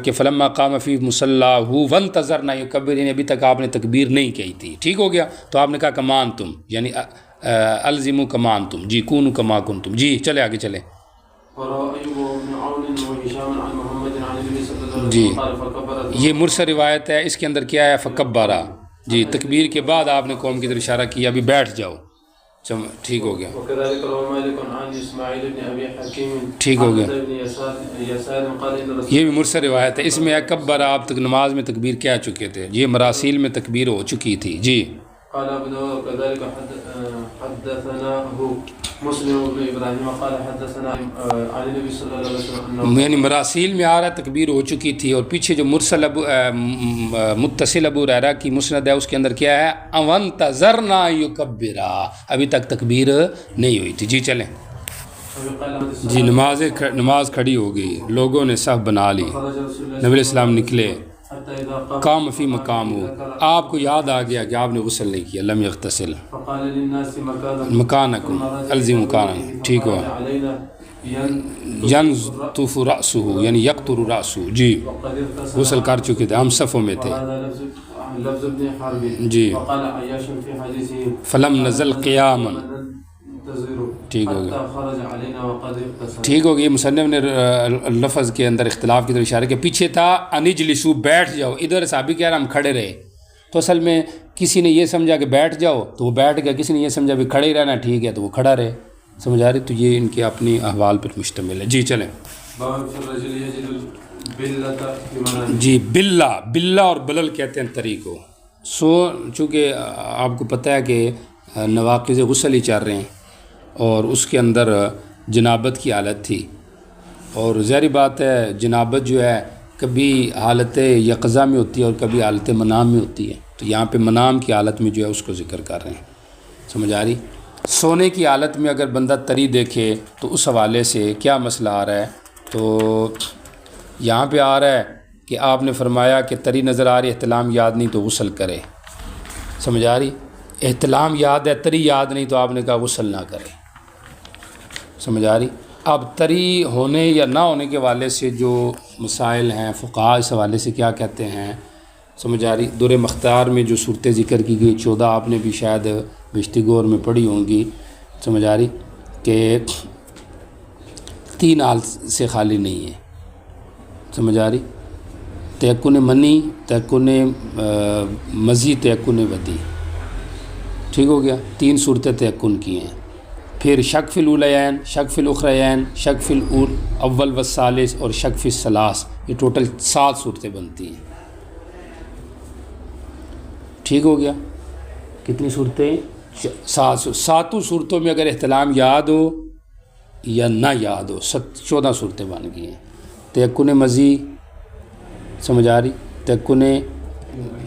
کہ فلما قام فی مصلاہ وانتظرنا یکبر، یعنی ابھی تک آپ نے تکبیر نہیں کہی تھی، ٹھیک ہو گیا، تو آپ نے کہا کمان تم، یعنی الزموا کمان تم، جی کونوا کما کنتم، جی چلے آگے چلیں۔ جی یہ مرسل روایت ہے، اس کے اندر کیا ہے فکبرا، جی تکبیر کے بعد آپ نے قوم کی طرف اشارہ کیا ابھی بیٹھ جاؤ، ٹھیک ہو گیا، ٹھیک ہو گیا، یہ بھی مرسل روایت ہے، اس میں کبر آپ تک نماز میں تکبیر کہہ چکے تھے، یہ مراسیل میں تکبیر ہو چکی تھی، جی۔ قال ابو داود كذلك حدثناه مسلم بن ابراهيم قال حدثنا عن النبي صلى الله عليه وسلم، یعنی مراسیل میں آ رہا تکبیر ہو چکی تھی، اور پیچھے جو مرسل متصل ابو ہریرہ کی مسند ہے اس کے اندر کیا ہے وانتظرنا یکبرا، ابھی تک تکبیر نہیں ہوئی تھی، جی چلیں۔ جی نماز کھڑی ہو گئی، لوگوں نے صف بنا لی، نبی علیہ السلام نکلے، قام فی مقام ہو، آپ کو یاد آ گیا کہ آپ نے غسل نہیں کیا، لم یغتسل، مکانکم الزم مکانکم، ٹھیک ہو، ینطف رأسہ یعنی یقطر رأسہ، جی غسل کر چکے تھے، ہم صفوں میں تھے، جی فلم نزل قیاما، ٹھیک ہو گیا، ٹھیک ہو گیا۔ مصنف نے لفظ کے اندر اختلاف کی طرف اشارہ کیا، پیچھے تھا انجلسو بیٹھ جاؤ، ادھر صحابی کہہ رہا ہم کھڑے رہے، تو اصل میں کسی نے یہ سمجھا کہ بیٹھ جاؤ تو وہ بیٹھ گیا، کسی نے یہ سمجھا بھی کھڑے ہی رہنا ٹھیک ہے تو وہ کھڑا رہے، سمجھ آ رہی؟ تو یہ ان کے اپنی احوال پر مشتمل ہے. جی چلیں. باب فی الرجل یجد البلۃ فی منامہ. جی بلہ اور بلل کہتے ہیں تری کو. چونکہ آپ کو پتہ ہے کہ نواقض غسل ہی چل رہے ہیں اور اس کے اندر جنابت کی حالت تھی، اور ظاہری بات ہے جنابت جو ہے کبھی حالت یقظہ میں ہوتی ہے اور کبھی حالت منام میں ہوتی ہے. تو یہاں پہ منام کی حالت میں جو ہے اس کو ذکر کر رہے ہیں. سمجھ آ رہی؟ سونے کی حالت میں اگر بندہ تری دیکھے تو اس حوالے سے کیا مسئلہ آ رہا ہے؟ تو یہاں پہ آ رہا ہے کہ آپ نے فرمایا کہ تری نظر آ رہی، احتلام یاد نہیں تو غسل کرے. سمجھ آ رہی؟ احتلام یاد ہے، تری یاد نہیں تو آپ نے کہا غسل نہ کرے. سمجھ آ رہی؟ اب تری ہونے یا نہ ہونے کے حوالے سے جو مسائل ہیں فقہا اس حوالے سے کیا کہتے ہیں. سمجھ آ رہی؟ در مختار میں جو صورتیں ذکر کی گئی 14 آپ نے بھی شاید بشتی گور میں پڑھی ہوں گی. سمجھ آ رہی؟ کہ 3 حال سے خالی نہیں ہے. سمجھ آ رہی؟ تیقن منی، تیقن مزی، تیقن ودی. ٹھیک ہو گیا؟ 3 صورتیں تیقن کی ہیں. پھر شک فی الاولین، شک فی الاخرین، شک فی الاول والثالث اور شک فی الثلاث. یہ ٹوٹل 7 صورتیں بنتی ہیں. ٹھیک ہو گیا؟ کتنی صورتیں؟ 7. 7 صورتوں میں اگر احتلام یاد ہو یا نہ یاد ہو 14 صورتیں بن گئی ہیں. تیقن مزی، سمجھ آ رہی؟ تیقن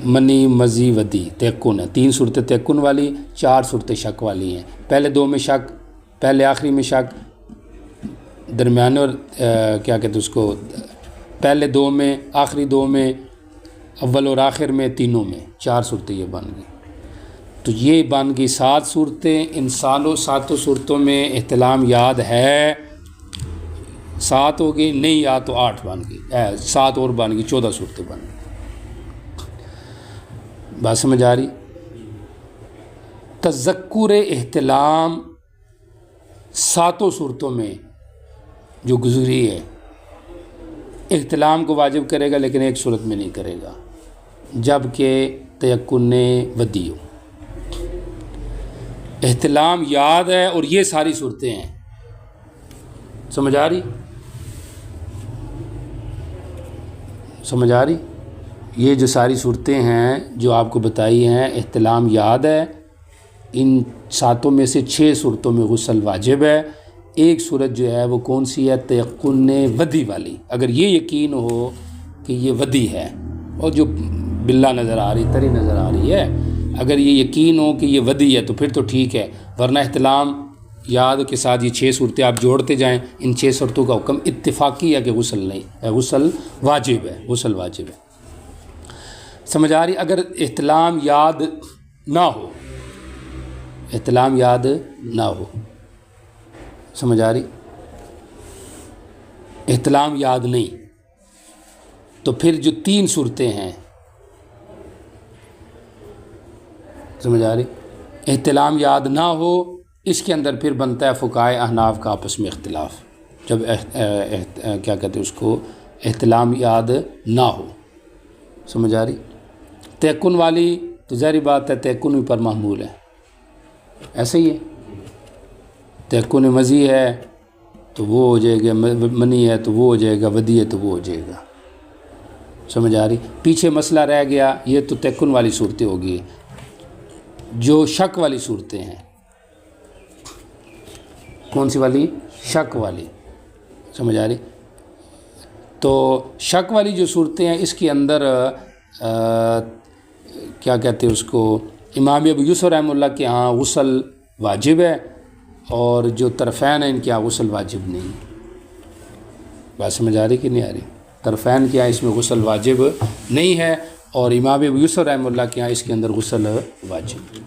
منی، مزی، ودی تیقن ہے. 3 صورتیں تیقن والی، 4 صورتیں شک والی ہیں. پہلے 2 میں شک، پہلے آخری میں شک، درمیانے اور کیا کہتے ہیں اس کو، پہلے 2 میں، آخری 2 میں، اول اور آخر میں، تینوں میں. 4 صورتیں یہ بن گئی. تو یہ بن گئی 7 صورتیں. ان 7 صورتوں میں احتلام یاد ہے 7 ہو گئی، نہیں یاد تو 8 بن گئی. 7 اور بن گئی، 14 صورتیں بن گئی. بات سمجھ آ رہی؟ تذکر احتلام 7 صورتوں میں جو گزری ہے احتلام کو واجب کرے گا، لیکن ایک صورت میں نہیں کرے گا جب کہ تیقن ودی ہو. احتلام یاد ہے اور یہ ساری صورتیں ہیں. سمجھ آ رہی؟ سمجھ آ رہی؟ یہ جو ساری صورتیں ہیں جو آپ کو بتائی ہیں احتلام یاد ہے. ان 7 میں سے 6 صورتوں میں غسل واجب ہے. ایک صورت جو ہے وہ کون سی ہے؟ تیقن ودی والی. اگر یہ یقین ہو کہ یہ ودی ہے اور جو بلہ نظر آ رہی، تری نظر آ رہی ہے، اگر یہ یقین ہو کہ یہ ودی ہے تو پھر تو ٹھیک ہے. ورنہ احتلام یاد کے ساتھ یہ 6 صورتیں آپ جوڑتے جائیں. ان 6 صورتوں کا حکم اتفاقی ہے کہ غسل نہیں ہے، غسل واجب ہے، غسل واجب ہے. سمجھ آ رہی؟ اگر احتلام یاد نہ ہو، احتلام یاد نہ ہو، سمجھ آ رہی؟ احتلام یاد نہیں تو پھر جو 3 صورتیں ہیں، سمجھ آ رہی؟ احتلام یاد نہ ہو، اس کے اندر پھر بنتا ہے فقہائے احناف کا آپس میں اختلاف. جب کیا کہتے ہیں اس کو، احتلام یاد نہ ہو. سمجھ آ رہی؟ تیقن والی تو ظاہری بات ہے تیقن پر محمول ہے، ایسا ہی ہے. تیقن مزی ہے تو وہ ہو جائے گا، منی ہے تو وہ ہو جائے گا، ودی ہے تو وہ ہو جائے گا. سمجھ آ رہی؟ پیچھے مسئلہ رہ گیا، یہ تو تیقن والی صورتیں ہوگی. جو شک والی صورتیں ہیں، کون سی والی؟ شک والی. سمجھ آ رہی؟ تو شک والی جو صورتیں ہیں اس کے اندر کیا کہتے ہیں اس کو، امام ابو یوسف رحمہ اللہ کے ہاں غسل واجب ہے اور جو طرفین ہیں ان کے ہاں غسل واجب نہیں. بات سمجھ آ رہی کہ نہیں آ رہی؟ طرفین کے ہاں اس میں غسل واجب نہیں ہے اور امام ابو یوسف رحمہ اللہ کے ہاں اس کے اندر غسل واجب.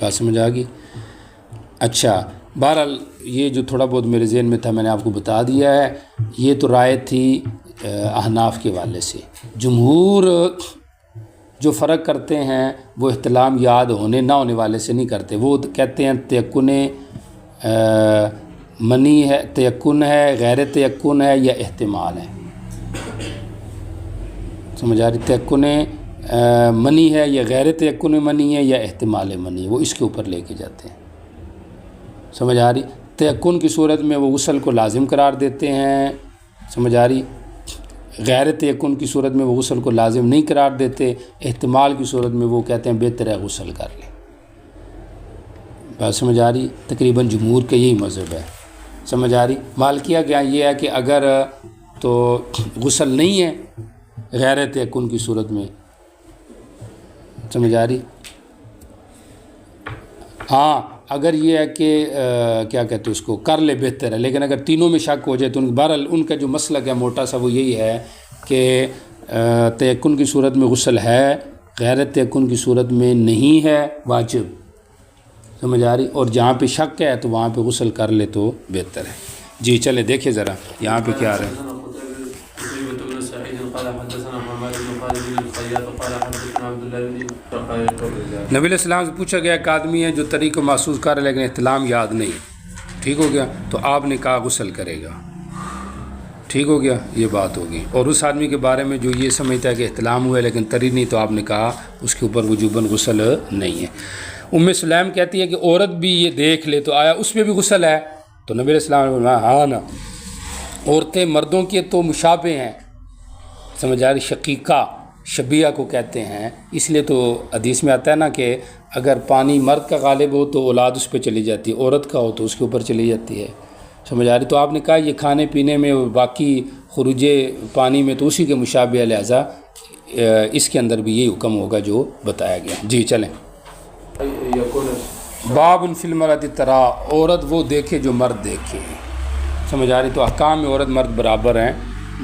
بات سمجھ آ گئی؟ اچھا، بہرحال یہ جو تھوڑا بہت میرے ذہن میں تھا میں نے آپ کو بتا دیا ہے. یہ تو رائے تھی احناف کے والے سے. جمہور جو فرق کرتے ہیں وہ احتلام یاد ہونے نہ ہونے والے سے نہیں کرتے. وہ کہتے ہیں تیقن منی ہے، تیقن ہے، غیر تیقن ہے یا احتمال ہے. سمجھ آ رہی؟ تیقن منی ہے یا غیر تیقن منی ہے یا احتمال منی ہے، وہ اس کے اوپر لے کے جاتے ہیں. سمجھ آ رہی؟ تیقن کی صورت میں وہ غسل کو لازم قرار دیتے ہیں، سمجھ آ رہی؟ غیر تیقن کی صورت میں وہ غسل کو لازم نہیں قرار دیتے، احتمال کی صورت میں وہ کہتے ہیں بہتر ہے غسل کر لیں۔ بات سمجھ آ رہی؟ تقریباً جمہور کا یہی مذہب ہے، سمجھ آ رہی؟ مالکیہ کیا یہ ہے کہ اگر تو غسل نہیں ہے غیر تیقن کی صورت میں، سمجھ آ رہی؟ ہاں اگر یہ ہے کہ کیا کہتے ہیں اس کو کر لے بہتر ہے، لیکن اگر تینوں میں شک ہو جائے تو بہرحال ان کا جو مسلک ہے موٹا سا وہ یہی ہے کہ تیقن کی صورت میں غسل ہے، غیر تیقن کی صورت میں نہیں ہے واجب، سمجھ آ رہی؟ اور جہاں پہ شک ہے تو وہاں پہ غسل کر لے تو بہتر ہے۔ جی چلیں دیکھیں ذرا یہاں پہ کیا رہے۔ نبی علیہ السلام سے پوچھا گیا ایک آدمی ہے جو طریق کو محسوس کر رہا ہے لیکن احتلام یاد نہیں، ٹھیک ہو گیا، تو آپ نے کہا غسل کرے گا، ٹھیک ہو گیا، یہ بات ہوگی۔ اور اس آدمی کے بارے میں جو یہ سمجھتا ہے کہ احتلام ہوا ہے لیکن طری نہیں، تو آپ نے کہا اس کے اوپر وجوباً غسل نہیں ہے۔ ام سلیم کہتی ہے کہ عورت بھی یہ دیکھ لے تو آیا اس پہ بھی غسل ہے؟ تو نبی علیہ السلام نے بولا ہاں نا، عورتیں مردوں کے تو مشابہ ہیں، سمجھ آ رہی؟ شقیقہ شبیہ کو کہتے ہیں، اس لیے تو حدیث میں آتا ہے نا کہ اگر پانی مرد کا غالب ہو تو اولاد اس پہ چلی جاتی ہے، عورت کا ہو تو اس کے اوپر چلی جاتی ہے، سمجھ آ رہی؟ تو آپ نے کہا یہ کھانے پینے میں باقی خروج پانی میں تو اسی کے مشابہ، لہٰذا اس کے اندر بھی یہی حکم ہوگا جو بتایا گیا۔ جی چلیں۔ باب فی المرأۃ ترا، عورت وہ دیکھے جو مرد دیکھے، سمجھ آ رہی؟ تو احکام میں عورت مرد برابر ہیں،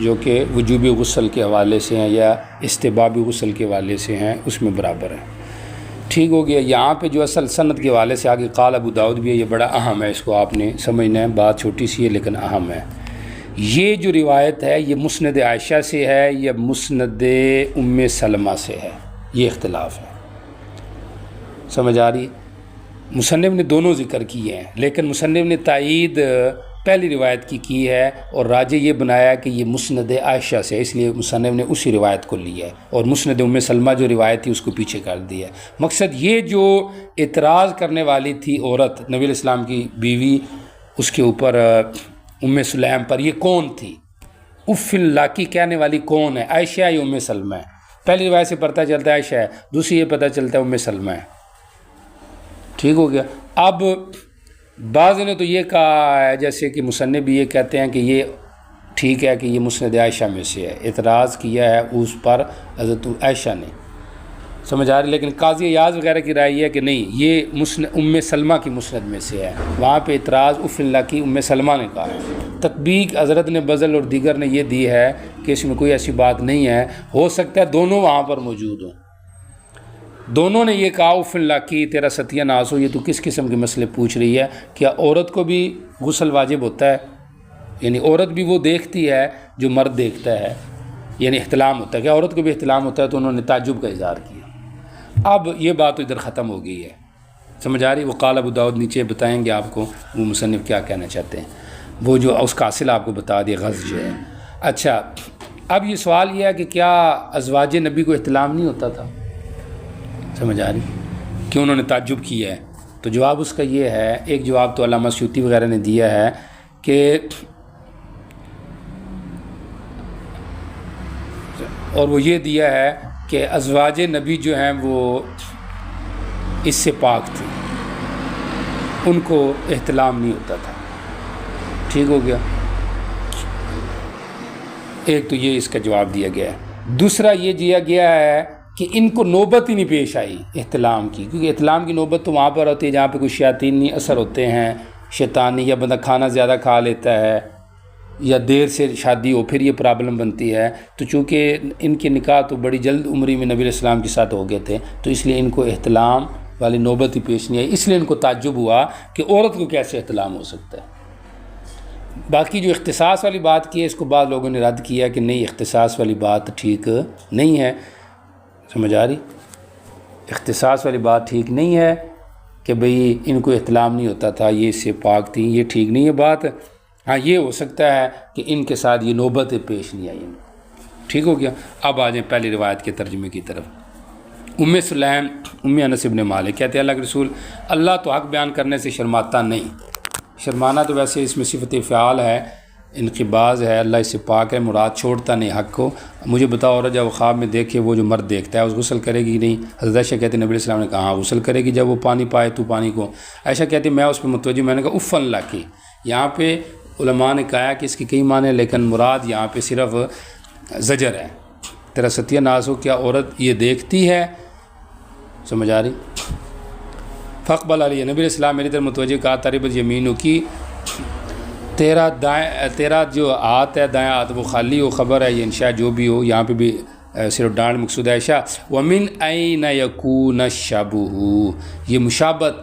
جو کہ وجوبی غسل کے حوالے سے ہیں یا استحبابی غسل کے حوالے سے ہیں، اس میں برابر ہیں، ٹھیک ہو گیا۔ یہاں پہ جو اصل سند کے حوالے سے آگے قال ابو داؤد بھی ہے، یہ بڑا اہم ہے، اس کو آپ نے سمجھنا ہے، بات چھوٹی سی ہے لیکن اہم ہے۔ یہ جو روایت ہے یہ مسند عائشہ سے ہے یا مسند ام سلمہ سے ہے، یہ اختلاف ہے، سمجھ آ رہی؟ مصنف نے دونوں ذکر کیے ہیں لیکن مصنف نے تائید پہلی روایت کی ہے اور راجح یہ بنایا کہ یہ مسند عائشہ سے، اس لیے مصنف نے اسی روایت کو لیا ہے اور مسند ام سلمہ جو روایت تھی اس کو پیچھے کر دیا ہے۔ مقصد یہ جو اعتراض کرنے والی تھی عورت نبی علیہ السلام کی بیوی، اس کے اوپر ام سلیم پر، یہ کون تھی؟ اف لاکی کہنے والی کون ہے؟ عائشہ یا ام سلمہ ہے؟ پہلی روایت سے پتہ چلتا ہے عائشہ ہے، دوسری یہ پتہ چلتا ہے ام سلمہ ہے، ٹھیک ہو گیا۔ اب بعض نے تو یہ کہا ہے، جیسے کہ مصنف بھی یہ کہتے ہیں کہ یہ ٹھیک ہے کہ یہ مسند عائشہ میں سے ہے، اعتراض کیا ہے اس پر حضرت عائشہ نے، سمجھ آ رہی؟ لیکن قاضی ایاز وغیرہ کی رائے یہ ہے کہ نہیں، یہ ام سلمہ کی مسند میں سے ہے، وہاں پہ اعتراض اف اللہ کی ام سلمہ نے کہا ہے۔ تطبیق حضرت نے بزل اور دیگر نے یہ دی ہے کہ اس میں کوئی ایسی بات نہیں ہے، ہو سکتا ہے دونوں وہاں پر موجود ہوں، دونوں نے یہ کہا اف اللہ کی تیرا ستیہ ناس ہو، یہ تو کس قسم کے مسئلے پوچھ رہی ہے؟ کیا عورت کو بھی غسل واجب ہوتا ہے؟ یعنی عورت بھی وہ دیکھتی ہے جو مرد دیکھتا ہے، یعنی احتلام ہوتا ہے، کیا عورت کو بھی احتلام ہوتا ہے؟ تو انہوں نے تعجب کا اظہار کیا۔ اب یہ بات ادھر ختم ہو گئی ہے، سمجھ آ رہی؟ وہ قال ابو داؤد نیچے بتائیں گے آپ کو وہ مصنف کیا کہنا چاہتے ہیں، وہ جو اس کا حاصل آپ کو بتا دیا غز جو ہے۔ اچھا اب یہ سوال یہ ہے کہ کیا ازواج نبی کو احتلام نہیں ہوتا تھا؟ سمجھ آ رہی کہ انہوں نے تعجب کیا ہے؟ تو جواب اس کا یہ ہے، ایک جواب تو علامہ سیوطی وغیرہ نے دیا ہے کہ اور وہ یہ دیا ہے کہ ازواج نبی جو ہیں وہ اس سے پاک تھے، ان کو احتلام نہیں ہوتا تھا، ٹھیک ہو گیا۔ ایک تو یہ اس کا جواب دیا گیا ہے۔ دوسرا یہ دیا گیا ہے کہ ان کو نوبت ہی نہیں پیش آئی احتلام کی، کیونکہ احتلام کی نوبت تو وہاں پر ہوتی ہے جہاں پہ کوئی شیاطینی اثر ہوتے ہیں، شیطانی، یا بندہ کھانا زیادہ کھا لیتا ہے یا دیر سے شادی ہو، پھر یہ پرابلم بنتی ہے۔ تو چونکہ ان کے نکاح تو بڑی جلد عمری میں نبی علیہ السلام کے ساتھ ہو گئے تھے، تو اس لیے ان کو احتلام والی نوبت ہی پیش نہیں آئی، اس لیے ان کو تعجب ہوا کہ عورت کو کیسے احتلام ہو سکتا ہے۔ باقی جو اختصاص والی بات کی ہے اس کو بعض لوگوں نے رد کیا کہ نہیں، اختصاص والی بات ٹھیک نہیں ہے، سمجھ آ رہی؟ اختصاص والی بات ٹھیک نہیں ہے کہ بھئی ان کو احتلام نہیں ہوتا تھا، یہ اس سے پاک تھی، یہ ٹھیک نہیں ہے بات۔ ہاں یہ ہو سکتا ہے کہ ان کے ساتھ یہ نوبت پیش نہیں آئی، ٹھیک ہو گیا۔ اب آ جائیں پہلی روایت کے ترجمے کی طرف۔ ام سلیم ام انس بن مالک کہتے ہیں اللہ کے رسول، اللہ تو حق بیان کرنے سے شرماتا نہیں، شرمانا تو ویسے اس میں صفت فعال ہے، انقباض ہے، اللہ اس سے پاک ہے، مراد چھوڑتا نہیں حق کو۔ مجھے بتاؤ عورت جب خواب میں دیکھے وہ جو مرد دیکھتا ہے اس غسل کرے گی نہیں؟ حضرت عائشہ کہتے ہیں نبی علیہ السلام نے کہا ہاں غسل کرے گی جب وہ پانی پائے تو پانی کو۔ عائشہ کہتی میں اس پہ متوجہ، میں نے کہا اف اللہ کی، یہاں پہ علماء نے کہا کہ اس کی کئی معنی، لیکن مراد یہاں پہ صرف زجر ہے۔ تیرا ستیہ ناز ہو، کیا عورت یہ دیکھتی ہے؟ سمجھ آ رہی؟ فقبل علی، نبی علیہ السلام میری طرف متوجہ، کہا تربت یمینو کی، تیرا جو ہاتھ ہے دائیں ہاتھ وہ خالی ہو، خبر ہے یہ انشاء جو بھی ہو، یہاں پہ بھی صرف ڈانٹ مقصود ہے۔ عائشہ ومن این یکون الشبہ، یہ مشابت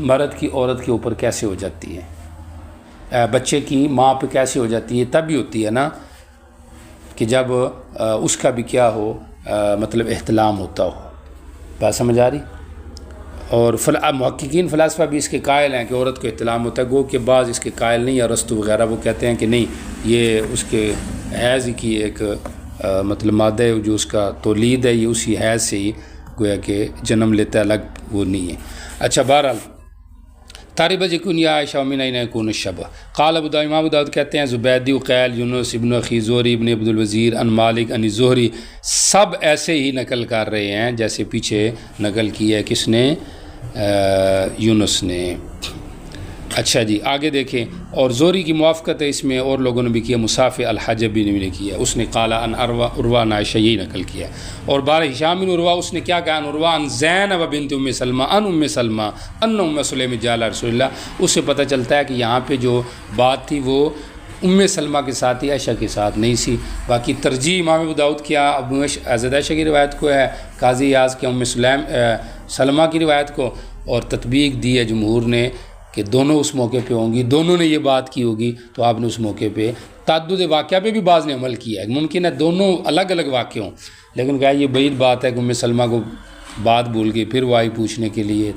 مرد کی عورت کے اوپر کیسے ہو جاتی ہے، بچے کی ماں پہ کیسے ہو جاتی ہے؟ تب بھی ہوتی ہے نا کہ جب اس کا بھی کیا ہو، مطلب احتلام ہوتا ہو۔ بات سمجھ آ رہی؟ اور محققین فلاسفہ بھی اس کے قائل ہیں کہ عورت کو احتلام ہوتا ہے، گو کہ بعض اس کے قائل نہیں، ارسطو وغیرہ وہ کہتے ہیں کہ نہیں، یہ اس کے حیض کی ایک مطلب مادہ ہے جو اس کا تولید ہے، یہ اسی حیض سے ہی گویا کہ جنم لیتا ہے، الگ وہ نہیں ہے۔ اچھا بہرحال تارب یکون یا عائشہ من این یکون الشبہ، قال ابو داؤد، امام ابو داؤد کہتے ہیں زبیدی وقیل یونس ابن اخی زہری ابن عبد الوزیر ان مالک ان زہری، سب ایسے ہی نقل کر رہے ہیں جیسے پیچھے نقل کی ہے کس نے؟ یونس نے۔ اچھا جی آگے دیکھیں، اور زہری کی موافقت ہے اس میں، اور لوگوں نے بھی کیا، مصافی الحجبی نے کیا، اس نے قال ان عروہ ان عائشہ یہی نقل کیا، اور بارہ ہشام بن عروہ اس نے کیا کہا؟ ان عروہ ان زینب بنت ام سلمہ ان ام سلمہ ان ام سلیم جال رسول اللہ، اس سے پتہ چلتا ہے کہ یہاں پہ جو بات تھی وہ ام سلمہ کے ساتھ ہی، عائشہ کے ساتھ نہیں سی۔ باقی ترجیح امام ابو داؤد کیا حضرت عائشہ کی روایت کو ہے، قاضی ایاز کے ام سلمہ کی روایت کو، اور تطبیق دی ہے جمہور نے کہ دونوں اس موقع پہ ہوں گی، دونوں نے یہ بات کی ہوگی، تو آپ نے اس موقع پہ تعدد واقعہ پہ بھی بعض نے عمل کیا ہے، ممکن ہے دونوں الگ الگ واقع ہوں، لیکن کہا یہ بعید بات ہے کہ ام سلمہ کو بات بھول گئی، پھر وہ آئی پوچھنے کے لیے۔